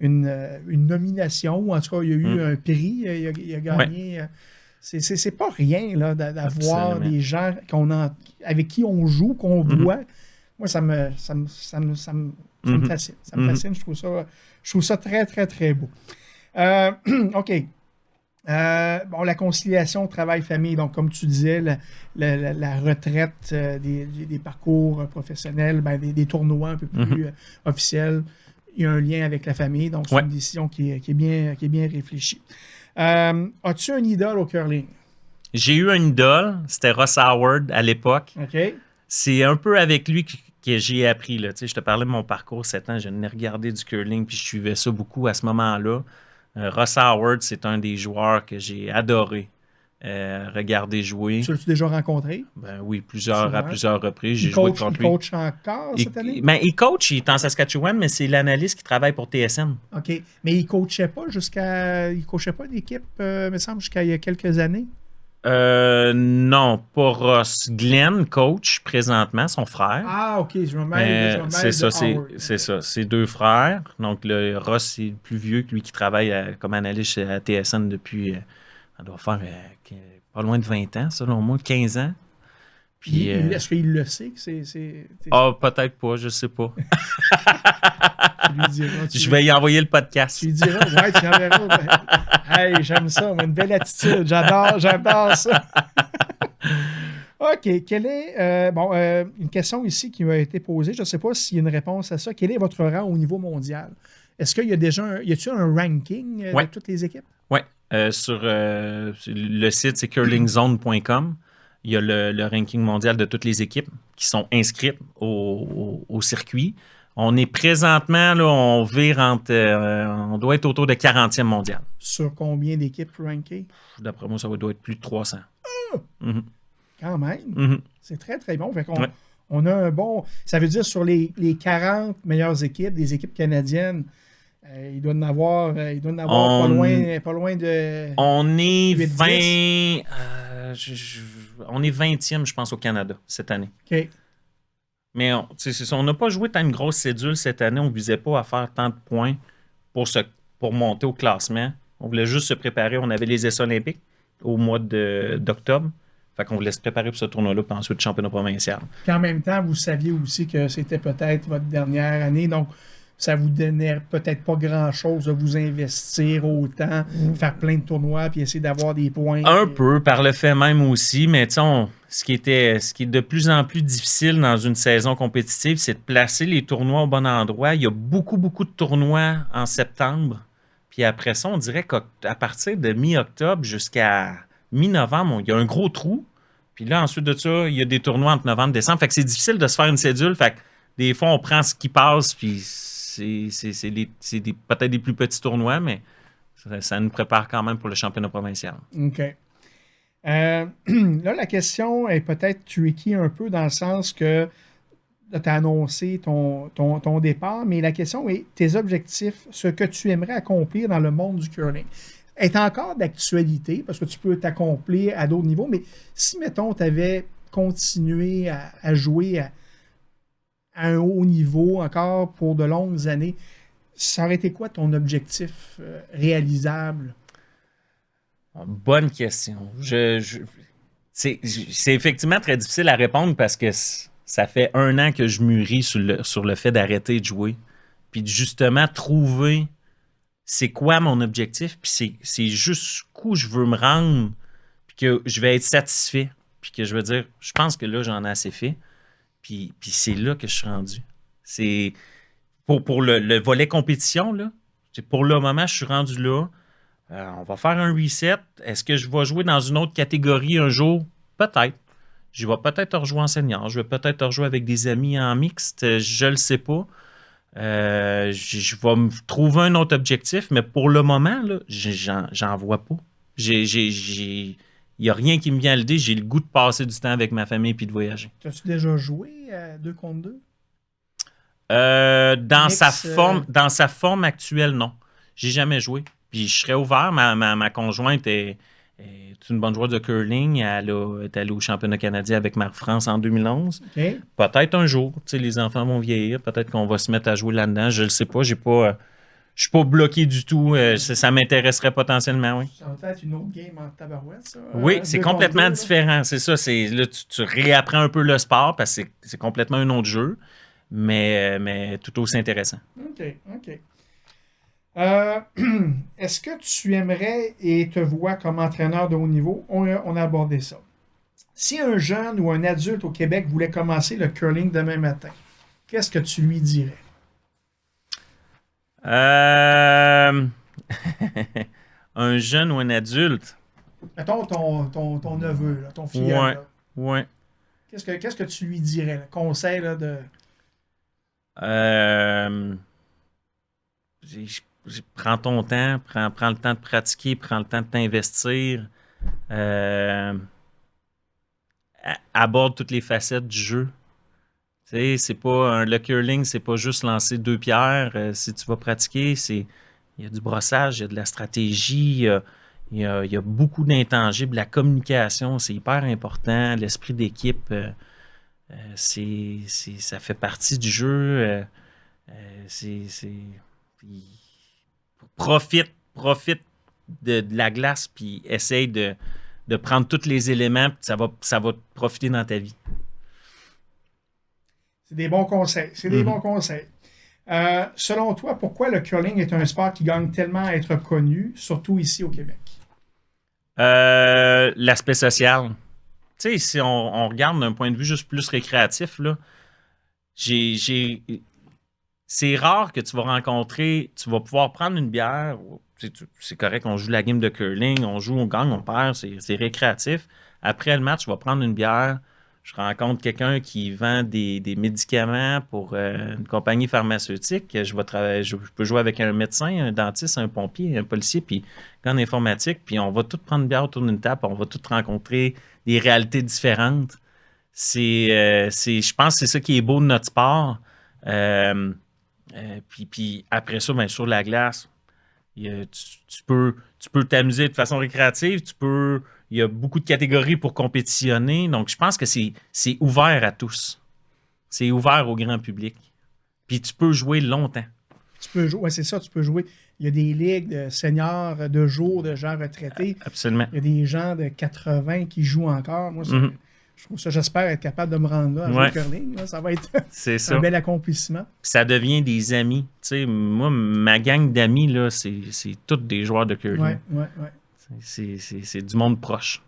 [SPEAKER 2] une nomination, ou en tout cas, il y a eu un prix. Il a gagné. C'est pas rien là, d'avoir des gens avec qui on joue, qu'on voit. Moi, ça me fascine. Ça me fascine. Je trouve ça très, très, très beau. OK. La conciliation travail-famille. Donc, comme tu disais, la retraite des parcours professionnels, des tournois un peu plus officiels, il y a un lien avec la famille. Donc, c'est une décision qui est bien réfléchie. As-tu un idole au curling?
[SPEAKER 3] J'ai eu un idole. C'était Ross Howard à l'époque.
[SPEAKER 2] OK.
[SPEAKER 3] C'est un peu avec lui que j'ai appris. Là. Je te parlais de mon parcours 7 ans. Je n'ai regardé du curling puis je suivais ça beaucoup à ce moment-là. Ross Howard, c'est un des joueurs que j'ai adoré regarder jouer.
[SPEAKER 2] Tu l'as-tu déjà rencontré?
[SPEAKER 3] Ben oui, à plusieurs reprises. J'ai
[SPEAKER 2] joué
[SPEAKER 3] contre lui.
[SPEAKER 2] Il coach encore cette année?
[SPEAKER 3] Il coach, il est en Saskatchewan, mais c'est l'analyste qui travaille pour TSN.
[SPEAKER 2] OK. Mais il coachait pas l'équipe, me semble, jusqu'à il y a quelques années?
[SPEAKER 3] Non, pas Ross. Glenn coach présentement, son frère.
[SPEAKER 2] Ah, OK. Je me mêle
[SPEAKER 3] c'est ça. C'est 2 frères. Donc, le Ross, c'est le plus vieux, lui qui travaille comme analyste à TSN depuis... ça doit faire pas loin de 20 ans, selon moi, 15 ans. Puis,
[SPEAKER 2] est-ce qu'il le sait que c'est...
[SPEAKER 3] peut-être pas, je sais pas.
[SPEAKER 2] Tu lui diras,
[SPEAKER 3] je vais y envoyer le podcast.
[SPEAKER 2] Tu lui diras, ouais, tu enverras. Hey, j'aime ça, une belle attitude. J'adore ça. OK. Quelle est... une question ici qui m'a été posée. Je ne sais pas s'il y a une réponse à ça. Quel est votre rang au niveau mondial? Est-ce qu'il y a déjà y a-t-il un ranking de toutes les équipes?
[SPEAKER 3] Oui. Sur le site, c'est curlingzone.com. Il y a le ranking mondial de toutes les équipes qui sont inscrites au circuit. On est présentement, là, on vire on doit être autour de 40e mondial.
[SPEAKER 2] Sur combien d'équipes rankées?
[SPEAKER 3] D'après moi, ça doit être plus de 300.
[SPEAKER 2] Quand même.
[SPEAKER 3] Mm-hmm.
[SPEAKER 2] C'est très, très bon. Fait qu'on, on a un bon... Ça veut dire sur les 40 meilleures équipes, des équipes canadiennes, il doit en avoir, pas loin de...
[SPEAKER 3] On est
[SPEAKER 2] 8,
[SPEAKER 3] 20... on est 20e, je pense, au Canada cette année.
[SPEAKER 2] OK.
[SPEAKER 3] Mais on n'a pas joué tant une grosse cédule cette année. On ne visait pas à faire tant de points pour monter au classement. On voulait juste se préparer. On avait les essais olympiques au mois d'octobre. Fait qu'on voulait se préparer pour ce tournoi-là, puis ensuite le championnat provincial.
[SPEAKER 2] Puis en même temps, vous saviez aussi que c'était peut-être votre dernière année, donc ça vous donnait peut-être pas grand-chose de vous investir autant, faire plein de tournois, puis essayer d'avoir des points.
[SPEAKER 3] Un peu, par le fait même aussi, mais ce qui est de plus en plus difficile dans une saison compétitive, c'est de placer les tournois au bon endroit. Il y a beaucoup, beaucoup de tournois en septembre. Puis après ça, on dirait qu'à partir de mi-octobre jusqu'à mi-novembre, il y a un gros trou. Puis là, ensuite de ça, il y a des tournois entre novembre et décembre. Fait que c'est difficile de se faire une cédule. Fait que des fois, on prend ce qui passe, puis c'est peut-être des plus petits tournois, mais ça nous prépare quand même pour le championnat provincial.
[SPEAKER 2] OK. Là, la question est peut-être tricky un peu dans le sens que tu as annoncé ton départ, mais la question est tes objectifs, ce que tu aimerais accomplir dans le monde du curling. Est encore d'actualité parce que tu peux t'accomplir à d'autres niveaux, mais si, mettons, tu avais continué à jouer à un haut niveau encore pour de longues années, ça aurait été quoi ton objectif réalisable?
[SPEAKER 3] Bonne question. C'est effectivement très difficile à répondre parce que ça fait 1 an que je mûris sur le fait d'arrêter de jouer. Puis de justement trouver c'est quoi mon objectif, puis c'est jusqu'où je veux me rendre, puis que je vais être satisfait, puis que je vais dire, je pense que là, j'en ai assez fait, puis c'est là que je suis rendu. C'est pour le volet compétition, là, pour le moment, je suis rendu là. On va faire un reset. Est-ce que je vais jouer dans une autre catégorie un jour? Peut-être. Je vais peut-être rejouer en senior. Je vais peut-être rejouer avec des amis en mixte. Je le sais pas. Je vais me trouver un autre objectif, mais pour le moment, là, j'en vois pas. Il n'y a rien qui me vient à l'idée. J'ai le goût de passer du temps avec ma famille et de voyager.
[SPEAKER 2] As-tu déjà joué à 2 contre 2?
[SPEAKER 3] Dans sa forme actuelle, non. J'ai jamais joué. Puis je serais ouvert. Ma conjointe est une bonne joueuse de curling. Elle est allée au championnat canadien avec Marie-France en 2011.
[SPEAKER 2] Okay.
[SPEAKER 3] Peut-être un jour, les enfants vont vieillir. Peut-être qu'on va se mettre à jouer là-dedans. Je ne le sais pas. Je ne suis pas bloqué du tout. Ça m'intéresserait potentiellement, oui.
[SPEAKER 2] Ça va être une autre game en tabarouette, ça?
[SPEAKER 3] Oui, c'est complètement différent. C'est ça. Là, tu réapprends un peu le sport parce que c'est complètement un autre jeu. Mais tout aussi intéressant.
[SPEAKER 2] OK. Est-ce que tu aimerais et te vois comme entraîneur de haut niveau? On a abordé ça. Si un jeune ou un adulte au Québec voulait commencer le curling demain matin, qu'est-ce que tu lui dirais?
[SPEAKER 3] Un jeune ou un adulte?
[SPEAKER 2] Mettons ton neveu, là, ton filleul.
[SPEAKER 3] Ouais.
[SPEAKER 2] Qu'est-ce que tu lui dirais? Le conseil là, de...
[SPEAKER 3] Prends ton temps, prends le temps de pratiquer, prends le temps de t'investir. Aborde toutes les facettes du jeu. Tu sais, c'est pas le curling, c'est pas juste lancer 2 pierres. Si tu vas pratiquer, il y a du brossage, il y a de la stratégie, il y a beaucoup d'intangibles. La communication, c'est hyper important. L'esprit d'équipe, ça fait partie du jeu. Profite de la glace, puis essaye de prendre tous les éléments, puis ça va te profiter dans ta vie.
[SPEAKER 2] C'est des bons conseils. Bons conseils. Selon toi, pourquoi le curling est un sport qui gagne tellement à être connu, surtout ici au Québec?
[SPEAKER 3] L'aspect social. Tu sais, si on regarde d'un point de vue juste plus récréatif, là, c'est rare que tu vas pouvoir prendre une bière. C'est correct, on joue la game de curling, on joue, on gagne, on perd, c'est récréatif. Après le match, je vais prendre une bière. Je rencontre quelqu'un qui vend des médicaments pour une compagnie pharmaceutique. Je peux jouer avec un médecin, un dentiste, un pompier, un policier, puis en informatique. Puis on va tous prendre une bière autour d'une table. On va tous rencontrer des réalités différentes. Je pense que c'est ça qui est beau de notre sport. Puis après ça, bien, sur la glace, tu peux t'amuser de façon récréative. Il y a beaucoup de catégories pour compétitionner. Donc, je pense que c'est ouvert à tous. C'est ouvert au grand public. Puis, tu peux jouer longtemps.
[SPEAKER 2] Tu peux jouer, c'est ça, tu peux jouer. Il y a des ligues de seniors, de jour, de gens retraités.
[SPEAKER 3] Absolument.
[SPEAKER 2] Il y a des gens de 80 qui jouent encore. Moi, je trouve ça, j'espère être capable de me rendre là à jouer au curling. Là. Ça va être un bel accomplissement.
[SPEAKER 3] Puis ça devient des amis. Tu sais, moi, ma gang d'amis, là, c'est tous des joueurs de curling.
[SPEAKER 2] Oui.
[SPEAKER 3] C'est du monde proche.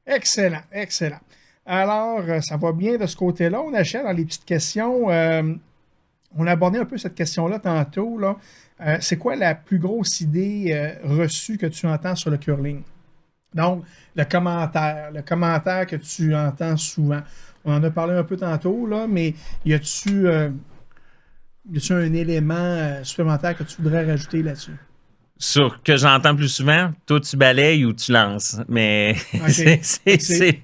[SPEAKER 2] Excellent. Alors, ça va bien de ce côté-là. On achète dans les petites questions. On a abordé un peu cette question-là tantôt. Là. C'est quoi la plus grosse idée reçue que tu entends sur le curling? Donc, le commentaire que tu entends souvent. On en a parlé un peu tantôt, là, mais y a-tu un élément supplémentaire que tu voudrais rajouter là-dessus?
[SPEAKER 3] Sur que j'entends plus souvent, toi tu balayes ou tu lances. Mais
[SPEAKER 2] okay.
[SPEAKER 3] c'est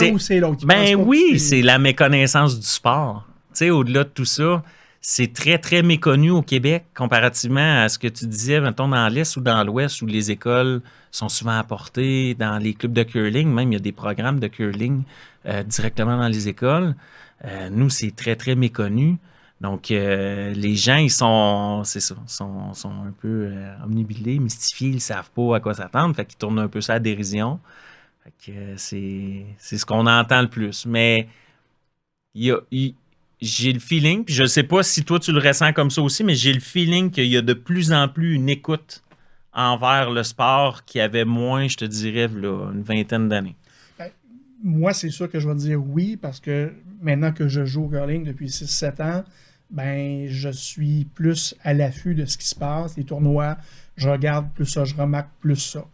[SPEAKER 2] un ou c'est l'autre.
[SPEAKER 3] Ben oui, c'est la méconnaissance du sport. Tu sais, au-delà de tout ça, c'est très, très méconnu au Québec comparativement à ce que tu disais, mettons, dans l'Est ou dans l'Ouest, où les écoles sont souvent apportées, dans les clubs de curling, même il y a des programmes de curling directement dans les écoles. Nous, c'est très, très méconnu. Donc, les gens, ils sont un peu omnibilés, mystifiés, ils ne savent pas à quoi s'attendre, fait qu'ils tournent un peu ça à dérision. Fait que c'est ce qu'on entend le plus. Mais j'ai le feeling, puis je ne sais pas si toi tu le ressens comme ça aussi, mais j'ai le feeling qu'il y a de plus en plus une écoute envers le sport qu'il y avait moins, je te dirais, là, une vingtaine d'années.
[SPEAKER 2] Moi, c'est sûr que je vais dire oui, parce que maintenant que je joue au curling depuis 6-7 ans, ben je suis plus à l'affût de ce qui se passe, les tournois, je regarde plus ça, je remarque plus ça.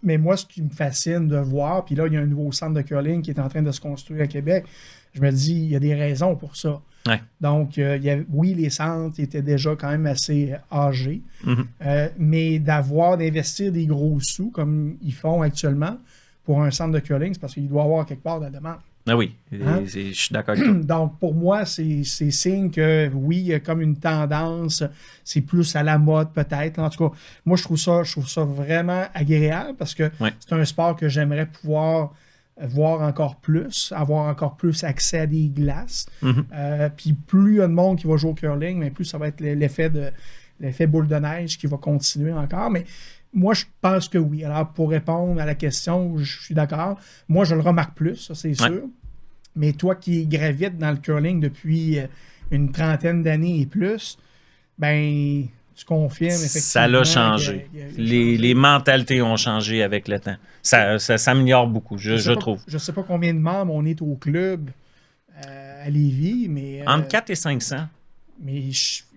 [SPEAKER 2] Mais moi, ce qui me fascine de voir, puis là, il y a un nouveau centre de curling qui est en train de se construire à Québec, je me dis, il y a des raisons pour ça.
[SPEAKER 3] Ouais.
[SPEAKER 2] Donc, oui, les centres étaient déjà quand même assez âgés, mais d'investir des gros sous, comme ils font actuellement, pour un centre de curling, c'est parce qu'il doit y avoir quelque part de la demande.
[SPEAKER 3] Ah oui, je suis d'accord avec toi.
[SPEAKER 2] Donc, pour moi, c'est signe que, oui, il y a comme une tendance, c'est plus à la mode peut-être. En tout cas, moi, je trouve ça vraiment agréable parce que c'est un sport que j'aimerais pouvoir voir encore plus, avoir encore plus accès à des glaces. Puis plus il y a de monde qui va jouer au curling, mais plus ça va être l'effet boule de neige qui va continuer encore. Mais moi, je pense que oui. Alors, pour répondre à la question, je suis d'accord. Moi, je le remarque plus, ça, c'est sûr. Mais toi qui gravites dans le curling depuis une trentaine d'années et plus, ben, tu confirmes effectivement.
[SPEAKER 3] Ça l'a changé. Les mentalités ont changé avec le temps. Ça s'améliore beaucoup, je trouve.
[SPEAKER 2] Je ne sais pas combien de membres on est au club à Lévis, mais...
[SPEAKER 3] Entre 4 et 500.
[SPEAKER 2] Mais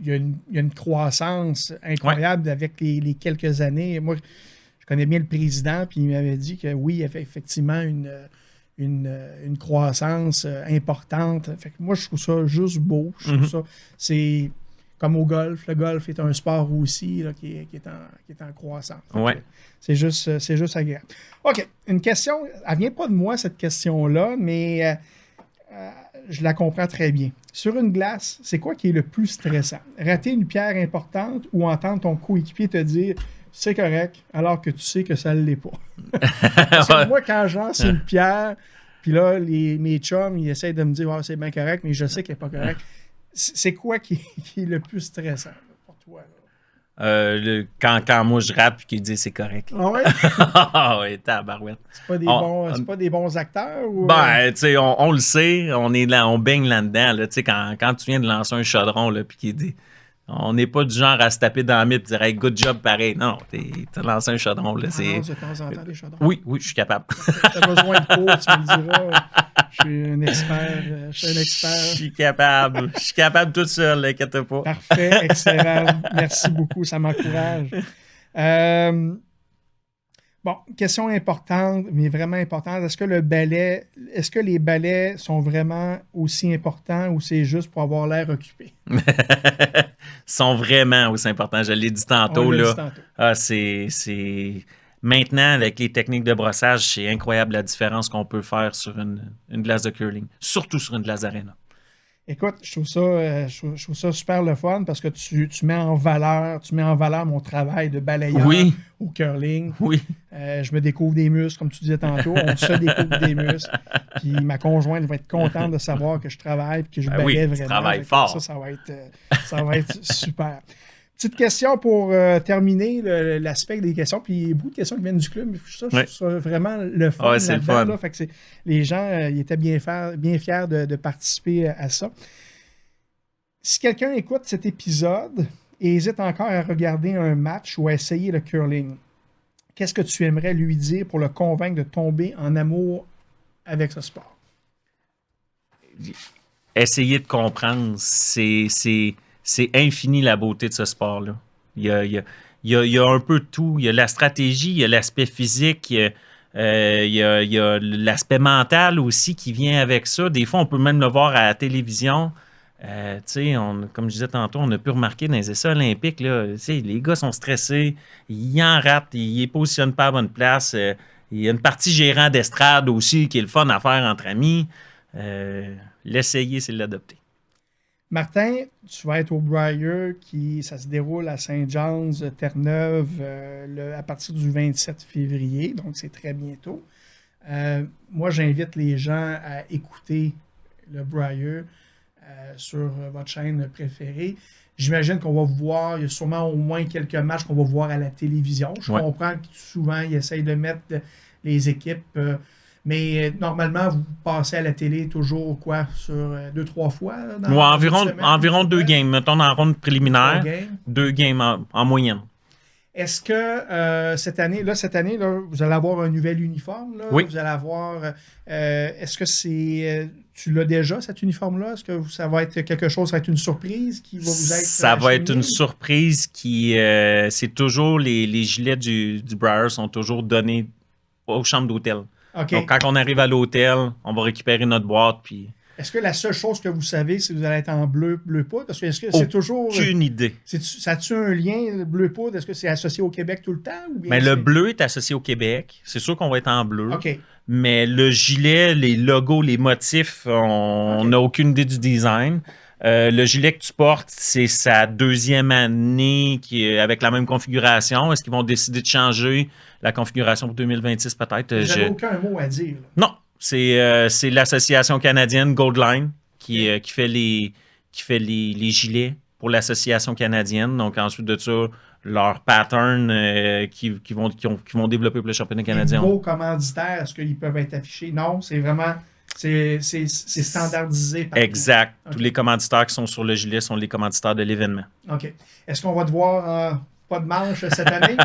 [SPEAKER 2] il y a une croissance incroyable avec les quelques années. Moi, je connais bien le président, puis il m'avait dit que oui, il y avait effectivement une croissance importante. Fait que moi, je trouve ça juste beau. Je trouve ça, c'est comme au golf. Le golf est un sport aussi là, qui est en croissance.
[SPEAKER 3] Ouais.
[SPEAKER 2] C'est juste agréable. OK. Une question, elle ne vient pas de moi, cette question-là, mais je la comprends très bien. Sur une glace, c'est quoi qui est le plus stressant? Rater une pierre importante ou entendre ton coéquipier te dire « c'est correct » alors que tu sais que ça ne l'est pas? Parce que moi, quand je lance une pierre, puis là, mes chums, ils essayent de me dire « c'est bien correct », mais je sais qu'elle n'est pas correcte. C'est quoi qui est le plus stressant là, pour toi? Là?
[SPEAKER 3] Quand moi je rate puis qu'ils disent c'est correct.
[SPEAKER 2] Ah ouais?
[SPEAKER 3] Ah ouais, tabarouette.
[SPEAKER 2] C'est pas des bons acteurs? Ou,
[SPEAKER 3] Ben, tu sais, on le sait, on est là, on baigne là-dedans. Là, tu sais, quand tu viens de lancer un chaudron, là, puis qu'il dit. On n'est pas du genre à se taper dans la mythe et dire hey, good job pareil. Non, t'as lancé un chaudron. Là, c'est...
[SPEAKER 2] de temps en temps des chaudrons.
[SPEAKER 3] Oui, je suis capable.
[SPEAKER 2] T'as besoin de cours, tu me le diras. Je suis un expert.
[SPEAKER 3] Je suis capable. Je suis capable toute seule, inquiète pas.
[SPEAKER 2] Parfait, excellent. Merci beaucoup, ça m'encourage. Bon, question importante, mais vraiment importante. Est-ce que les balais sont vraiment aussi importants ou c'est juste pour avoir l'air occupé?
[SPEAKER 3] Sont vraiment aussi importants. Je l'ai dit tantôt. C'est Maintenant, avec les techniques de brossage, c'est incroyable la différence qu'on peut faire sur une glace de curling, surtout sur une glace d'arena.
[SPEAKER 2] Écoute, je trouve ça super le fun parce que tu mets en valeur mon travail de balayeur au curling.
[SPEAKER 3] Oui.
[SPEAKER 2] Je me découvre des muscles, comme tu disais tantôt. On se découvre des muscles. Puis ma conjointe va être contente de savoir que je travaille et que je balaye vraiment.
[SPEAKER 3] Tu travailles fort.
[SPEAKER 2] Ça va être super. Petite question pour terminer l'aspect des questions. Puis il y a beaucoup de questions qui viennent du club. Mais je trouve ça vraiment le fun.
[SPEAKER 3] Ouais, c'est le fun.
[SPEAKER 2] Là. Fait que les gens ils étaient bien fiers de participer à ça. Si quelqu'un écoute cet épisode et hésite encore à regarder un match ou à essayer le curling, qu'est-ce que tu aimerais lui dire pour le convaincre de tomber en amour avec ce sport?
[SPEAKER 3] Essayer de comprendre, c'est infini la beauté de ce sport-là. Il y a un peu de tout. Il y a la stratégie, il y a l'aspect physique, il y a l'aspect mental aussi qui vient avec ça. Des fois, on peut même le voir à la télévision. Comme je disais tantôt, on a pu remarquer dans les essais olympiques, là, les gars sont stressés, ils en ratent, ils ne positionnent pas à bonne place. Il y a une partie gérant d'estrade aussi qui est le fun à faire entre amis. L'essayer, c'est l'adopter.
[SPEAKER 2] Martin, tu vas être au Briar, ça se déroule à Saint-John's, Terre-Neuve, à partir du 27 février, donc c'est très bientôt. Moi, j'invite les gens à écouter le Briar sur votre chaîne préférée. J'imagine qu'on va voir, il y a sûrement au moins quelques matchs qu'on va voir à la télévision. Je comprends que souvent, ils essayent de mettre les équipes... mais normalement, vous passez à la télé toujours sur 2-3 fois?
[SPEAKER 3] Environ 2 games. Mettons dans la ronde préliminaire, 2 games en moyenne.
[SPEAKER 2] Est-ce que cette année, vous allez avoir un nouvel uniforme? Là?
[SPEAKER 3] Oui.
[SPEAKER 2] Vous allez avoir... est-ce que c'est... tu l'as déjà, cet uniforme-là? Est-ce que ça va être quelque chose, ça va être une surprise qui va vous être...
[SPEAKER 3] Ça va être une surprise qui... c'est toujours... Les gilets du Briar sont toujours donnés aux chambres d'hôtel.
[SPEAKER 2] Okay.
[SPEAKER 3] Donc, quand on arrive à l'hôtel, on va récupérer notre boîte. Puis...
[SPEAKER 2] Est-ce que la seule chose que vous savez, c'est que vous allez être en bleu poudre? Parce que est-ce que c'est toujours...
[SPEAKER 3] Aucune idée.
[SPEAKER 2] Ça a-tu un lien, le bleu poudre? Est-ce que c'est associé au Québec tout le temps? Ou bien
[SPEAKER 3] le bleu est associé au Québec. C'est sûr qu'on va être en bleu.
[SPEAKER 2] OK. Mais
[SPEAKER 3] le gilet, les logos, les motifs, on n'a aucune idée du design. Le gilet que tu portes, c'est sa 2e année avec la même configuration. Est-ce qu'ils vont décider de changer la configuration pour 2026 peut-être?
[SPEAKER 2] Vous n'avez aucun mot à dire. Là.
[SPEAKER 3] Non, c'est l'association canadienne Goldline qui fait les gilets pour l'association canadienne. Donc ensuite de ça, leur pattern qui vont développer pour le championnat canadien.
[SPEAKER 2] Les gros commanditaires, est-ce qu'ils peuvent être affichés? Non, c'est vraiment... C'est standardisé partout.
[SPEAKER 3] Exact. Okay. Tous les commanditaires qui sont sur le gilet sont les commanditaires de l'événement.
[SPEAKER 2] OK. Est-ce qu'on va devoir pas de manche cette année?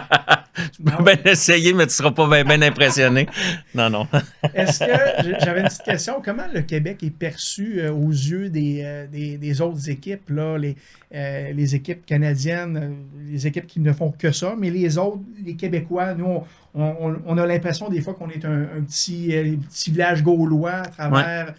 [SPEAKER 3] Tu peux bien essayer, mais tu ne seras pas bien impressionné. Non.
[SPEAKER 2] Est-ce que, j'avais une petite question, comment le Québec est perçu aux yeux des autres équipes, là, les équipes canadiennes, les équipes qui ne font que ça, mais les autres, les Québécois, nous, on a l'impression des fois qu'on est un petit village gaulois à travers...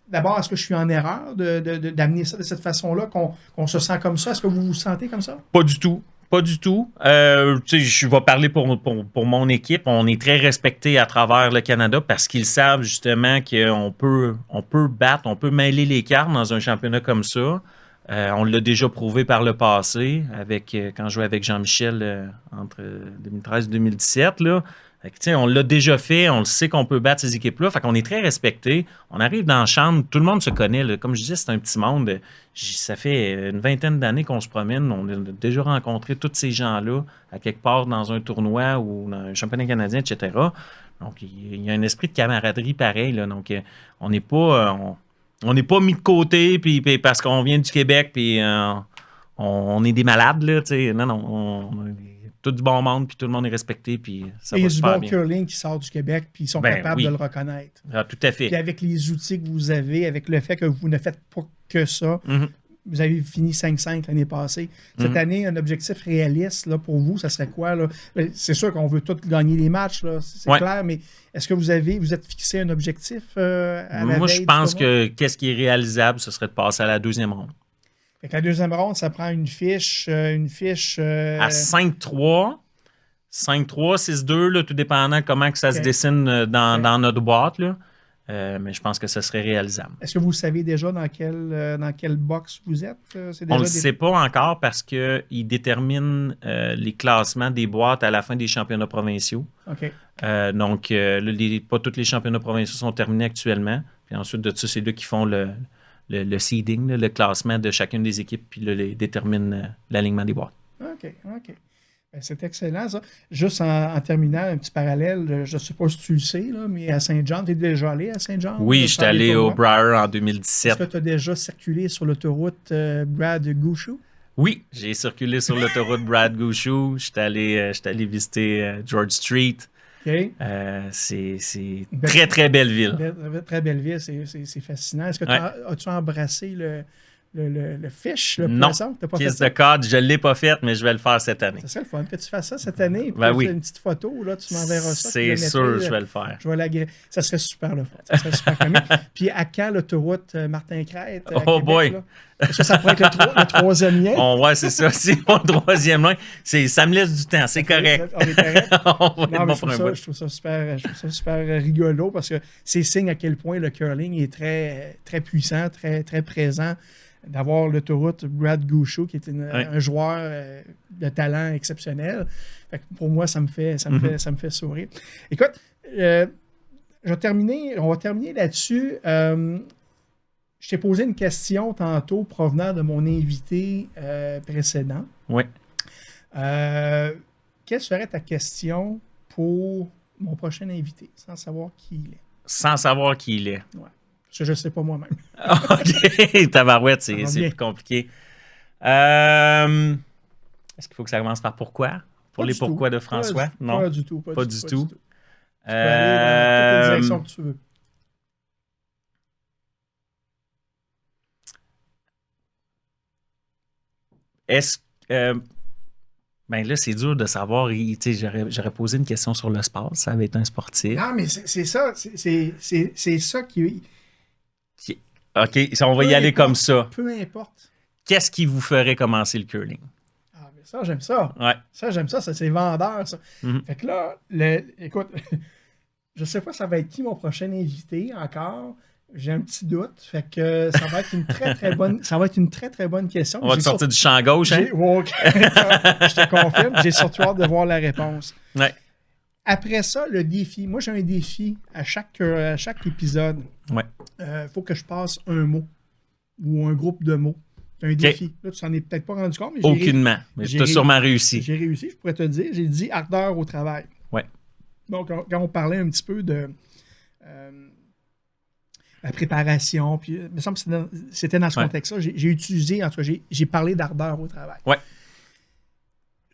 [SPEAKER 2] D'abord, est-ce que je suis en erreur d'amener ça de cette façon-là, qu'on se sent comme ça? Est-ce que vous vous sentez comme ça?
[SPEAKER 3] Pas du tout. Pas du tout. Je vais parler pour mon équipe. On est très respecté à travers le Canada parce qu'ils savent justement qu'on peut battre, on peut mêler les cartes dans un championnat comme ça. On l'a déjà prouvé par le passé quand je jouais avec Jean-Michel entre 2013 et 2017. Là. On l'a déjà fait, on le sait qu'on peut battre ces équipes-là. Fait qu'on est très respecté. On arrive dans la chambre, tout le monde se connaît. Là. Comme je disais, c'est un petit monde. Ça fait une vingtaine d'années qu'on se promène. On a déjà rencontré tous ces gens-là à quelque part dans un tournoi ou dans un championnat canadien, etc. Donc, il y a un esprit de camaraderie pareil. Là. Donc, on n'est pas mis de côté puis parce qu'on vient du Québec puis on est des malades. Là, non, on est tout du bon monde, puis tout le monde est respecté, puis ça va super bien.
[SPEAKER 2] Il y a du bon curling qui sort du Québec, puis ils sont capables de le reconnaître.
[SPEAKER 3] Ah, tout à fait.
[SPEAKER 2] Puis avec les outils que vous avez, avec le fait que vous ne faites pas que ça, vous avez fini 5-5 l'année passée. Cette année, un objectif réaliste là, pour vous, ça serait quoi? Là? C'est sûr qu'on veut tous gagner les matchs, là, c'est clair, mais est-ce que vous êtes fixé un objectif à la
[SPEAKER 3] Moi,
[SPEAKER 2] veille
[SPEAKER 3] je pense que qu'est-ce qui est réalisable, ce serait de passer à la deuxième ronde.
[SPEAKER 2] Fait que la deuxième ronde, ça prend une fiche à
[SPEAKER 3] 5-3, 6-2, là, tout dépendant comment que ça se dessine dans notre boîte. Là. Mais je pense que ce serait réalisable.
[SPEAKER 2] Est-ce que vous savez déjà dans quelle box vous êtes?
[SPEAKER 3] On ne le sait pas encore parce qu'ils déterminent les classements des boîtes à la fin des championnats provinciaux.
[SPEAKER 2] OK.
[SPEAKER 3] Donc, pas tous les championnats provinciaux sont terminés actuellement. Puis ensuite de ça, c'est là qui font le seeding, le classement de chacune des équipes, puis là, détermine l'alignement des boîtes.
[SPEAKER 2] OK. Ben, c'est excellent, ça. Juste en terminant, un petit parallèle, je ne sais pas si tu le sais, là, mais à Saint-Jean, tu es déjà allé à Saint-Jean?
[SPEAKER 3] Oui, je suis allé au Brier en 2017.
[SPEAKER 2] Est-ce que tu as déjà circulé sur l'autoroute Brad Gouchou? Oui,
[SPEAKER 3] j'ai circulé sur l'autoroute Brad Gouchou. Je suis allé visiter George Street.
[SPEAKER 2] Okay.
[SPEAKER 3] C'est très, très belle ville.
[SPEAKER 2] Très belle ville, c'est fascinant. Est-ce que as-tu embrassé le fish, le poisson?
[SPEAKER 3] Non, Kiss the Cod, je ne l'ai pas fait, mais je vais le faire cette année.
[SPEAKER 2] Ça serait le fun que tu fasses ça cette année.
[SPEAKER 3] Oui.
[SPEAKER 2] Une petite photo, là, tu m'enverras ça.
[SPEAKER 3] C'est sûr, je vais le faire.
[SPEAKER 2] Ça serait super le fun. Ça serait super comique. Puis à quand l'autoroute Martin-Crête?
[SPEAKER 3] Oh
[SPEAKER 2] Québec,
[SPEAKER 3] boy!
[SPEAKER 2] Là? Est-ce que ça pourrait être le troisième lien?
[SPEAKER 3] Ouais, c'est ça. C'est mon troisième lien. Ça me laisse du temps, c'est correct.
[SPEAKER 2] On est correct.
[SPEAKER 3] Non, mais
[SPEAKER 2] je trouve ça super rigolo parce que c'est signe à quel point le curling est très, très puissant, très, très présent. D'avoir l'autoroute Brad Gouchou, qui est un joueur de talent exceptionnel. Fait que pour moi, ça me fait sourire. Écoute, on va terminer là-dessus. Je t'ai posé une question tantôt provenant de mon invité précédent.
[SPEAKER 3] Oui.
[SPEAKER 2] Quelle serait ta question pour mon prochain invité, sans savoir qui il est?
[SPEAKER 3] Sans savoir qui il est.
[SPEAKER 2] Oui. Je ne sais pas moi-même.
[SPEAKER 3] OK. Tabarouette, c'est plus compliqué. Est-ce qu'il faut que ça commence par pourquoi? Pour les pourquoi de François? Non?
[SPEAKER 2] Pas du tout.
[SPEAKER 3] Pas du tout.
[SPEAKER 2] Tu peux aller dans toutes les directions que tu veux.
[SPEAKER 3] Est-ce ben là, c'est dur de savoir. J'aurais posé une question sur le sport. Ça avait été un sportif.
[SPEAKER 2] Non, mais c'est ça. C'est ça qui...
[SPEAKER 3] OK, on va y aller comme ça.
[SPEAKER 2] Peu importe.
[SPEAKER 3] Qu'est-ce qui vous ferait commencer le curling?
[SPEAKER 2] Ah, mais ça, j'aime ça.
[SPEAKER 3] Ouais.
[SPEAKER 2] Ça, j'aime ça. C'est vendeur, ça. Fait que là, écoute, je sais pas ça va être qui mon prochain invité encore. J'ai un petit doute. Fait que ça va être une très, très bonne, question.
[SPEAKER 3] On va te sortir du champ gauche, hein?
[SPEAKER 2] Je te confirme. J'ai surtout hâte de voir la réponse.
[SPEAKER 3] Ouais.
[SPEAKER 2] Après ça, le défi. Moi, j'ai un défi à chaque épisode.
[SPEAKER 3] Ouais.
[SPEAKER 2] Faut que je passe un mot ou un groupe de mots. C'est un défi. Là, tu t'en es peut-être pas rendu compte. Mais
[SPEAKER 3] aucunement. Mais tu as sûrement réussi.
[SPEAKER 2] J'ai réussi, je pourrais te dire. J'ai dit ardeur au travail.
[SPEAKER 3] Ouais.
[SPEAKER 2] Donc, quand on parlait un petit peu de la préparation, puis il me semble que c'était dans ce contexte-là, j'ai utilisé, en tout cas, j'ai parlé d'ardeur au travail.
[SPEAKER 3] Ouais.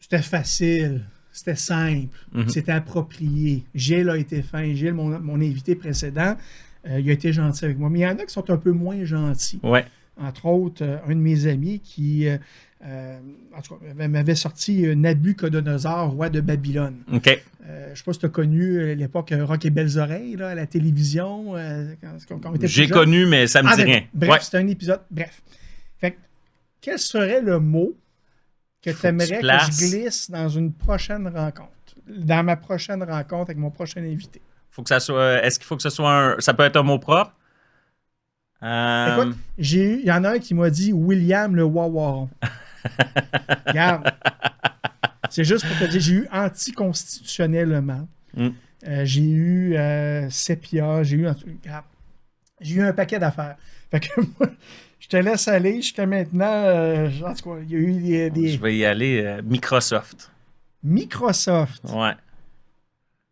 [SPEAKER 2] C'était facile. C'était simple. C'était approprié. Gilles a été fin. Gilles, mon invité précédent, il a été gentil avec moi. Mais il y en a qui sont un peu moins gentils.
[SPEAKER 3] Ouais.
[SPEAKER 2] Entre autres, un de mes amis qui en tout cas, m'avait sorti Nabucodonosor, roi de Babylone.
[SPEAKER 3] OK.
[SPEAKER 2] Je ne sais pas si tu as connu l'époque Rock et Belles Oreilles là, à la télévision. Quand on était
[SPEAKER 3] J'ai
[SPEAKER 2] plus
[SPEAKER 3] connu, mais ça me dit rien.
[SPEAKER 2] Bref,
[SPEAKER 3] Ouais.
[SPEAKER 2] c'était un épisode. Bref. Fait que, quel serait le mot que tu aimerais que je glisse dans une prochaine rencontre? Dans ma prochaine rencontre avec mon prochain invité.
[SPEAKER 3] Faut que ça soit. Est-ce qu'il faut que ce soit un. Ça peut être un mot propre?
[SPEAKER 2] Écoute, il y en a un qui m'a dit William le Wawaron. Regarde. C'est juste pour te dire, j'ai eu anticonstitutionnellement. J'ai eu Sepia, j'ai eu un paquet d'affaires. Fait que moi, je te laisse aller jusqu'à maintenant. En tout cas, il y a eu des...
[SPEAKER 3] Je vais y aller. Microsoft.
[SPEAKER 2] Microsoft.
[SPEAKER 3] Ouais.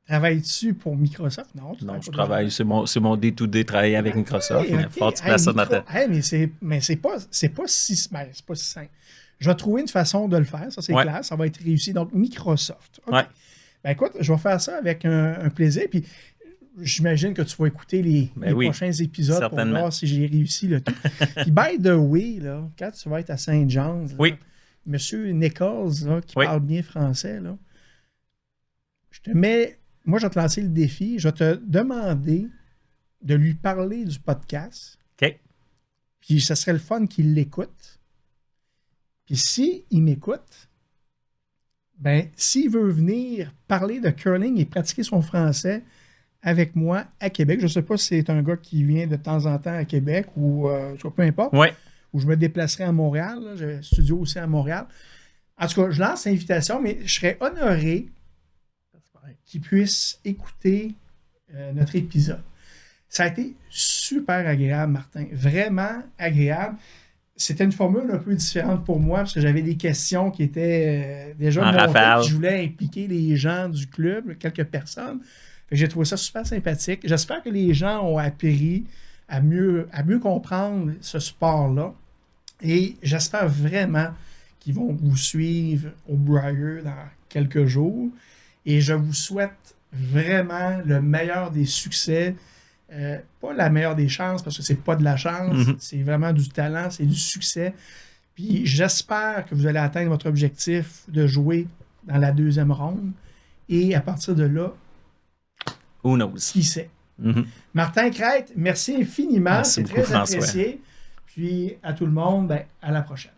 [SPEAKER 2] Travailles-tu pour Microsoft? Non,
[SPEAKER 3] je travaille. C'est mon day-to-day travailler avec Microsoft.
[SPEAKER 2] Okay.
[SPEAKER 3] Faut que tu places ça dans ta tête.
[SPEAKER 2] Mais c'est pas si simple. Je vais trouver une façon de le faire, ça c'est clair, ça va être réussi. Donc, Microsoft. Okay.
[SPEAKER 3] Ouais.
[SPEAKER 2] Ben écoute, je vais faire ça avec un plaisir. Puis, j'imagine que tu vas écouter les prochains épisodes pour voir si j'ai réussi le tout. Puis, by the way, là, quand tu vas être à Saint John's, Monsieur Nichols, là, qui parle bien français, là, moi, je vais te lancer le défi. Je vais te demander de lui parler du podcast.
[SPEAKER 3] OK.
[SPEAKER 2] Puis, ça serait le fun qu'il l'écoute. Puis, s'il m'écoute, ben, s'il veut venir parler de curling et pratiquer son français avec moi à Québec, je ne sais pas si c'est un gars qui vient de temps en temps à Québec ou peu importe, ou je me déplacerai à Montréal. Là, j'ai un studio aussi à Montréal. En tout cas, je lance l'invitation, mais je serais honoré qu'il puisse écouter notre épisode. Ça a été super agréable, Martin. Vraiment agréable. C'était une formule un peu différente pour moi parce que j'avais des questions qui étaient déjà montées. Je voulais impliquer les gens du club, quelques personnes. J'ai trouvé ça super sympathique. J'espère que les gens ont appris à mieux comprendre ce sport-là. Et j'espère vraiment qu'ils vont vous suivre au Briar dans quelques jours. Et je vous souhaite vraiment le meilleur des succès. Pas la meilleure des chances, parce que c'est pas de la chance, c'est vraiment du talent, c'est du succès. Puis j'espère que vous allez atteindre votre objectif de jouer dans la deuxième ronde. Et à partir de là,
[SPEAKER 3] who knows?
[SPEAKER 2] Qui sait? Martin Crête, merci infiniment.
[SPEAKER 3] Merci
[SPEAKER 2] c'est
[SPEAKER 3] beaucoup,
[SPEAKER 2] très apprécié. Puis à tout le monde, à la prochaine.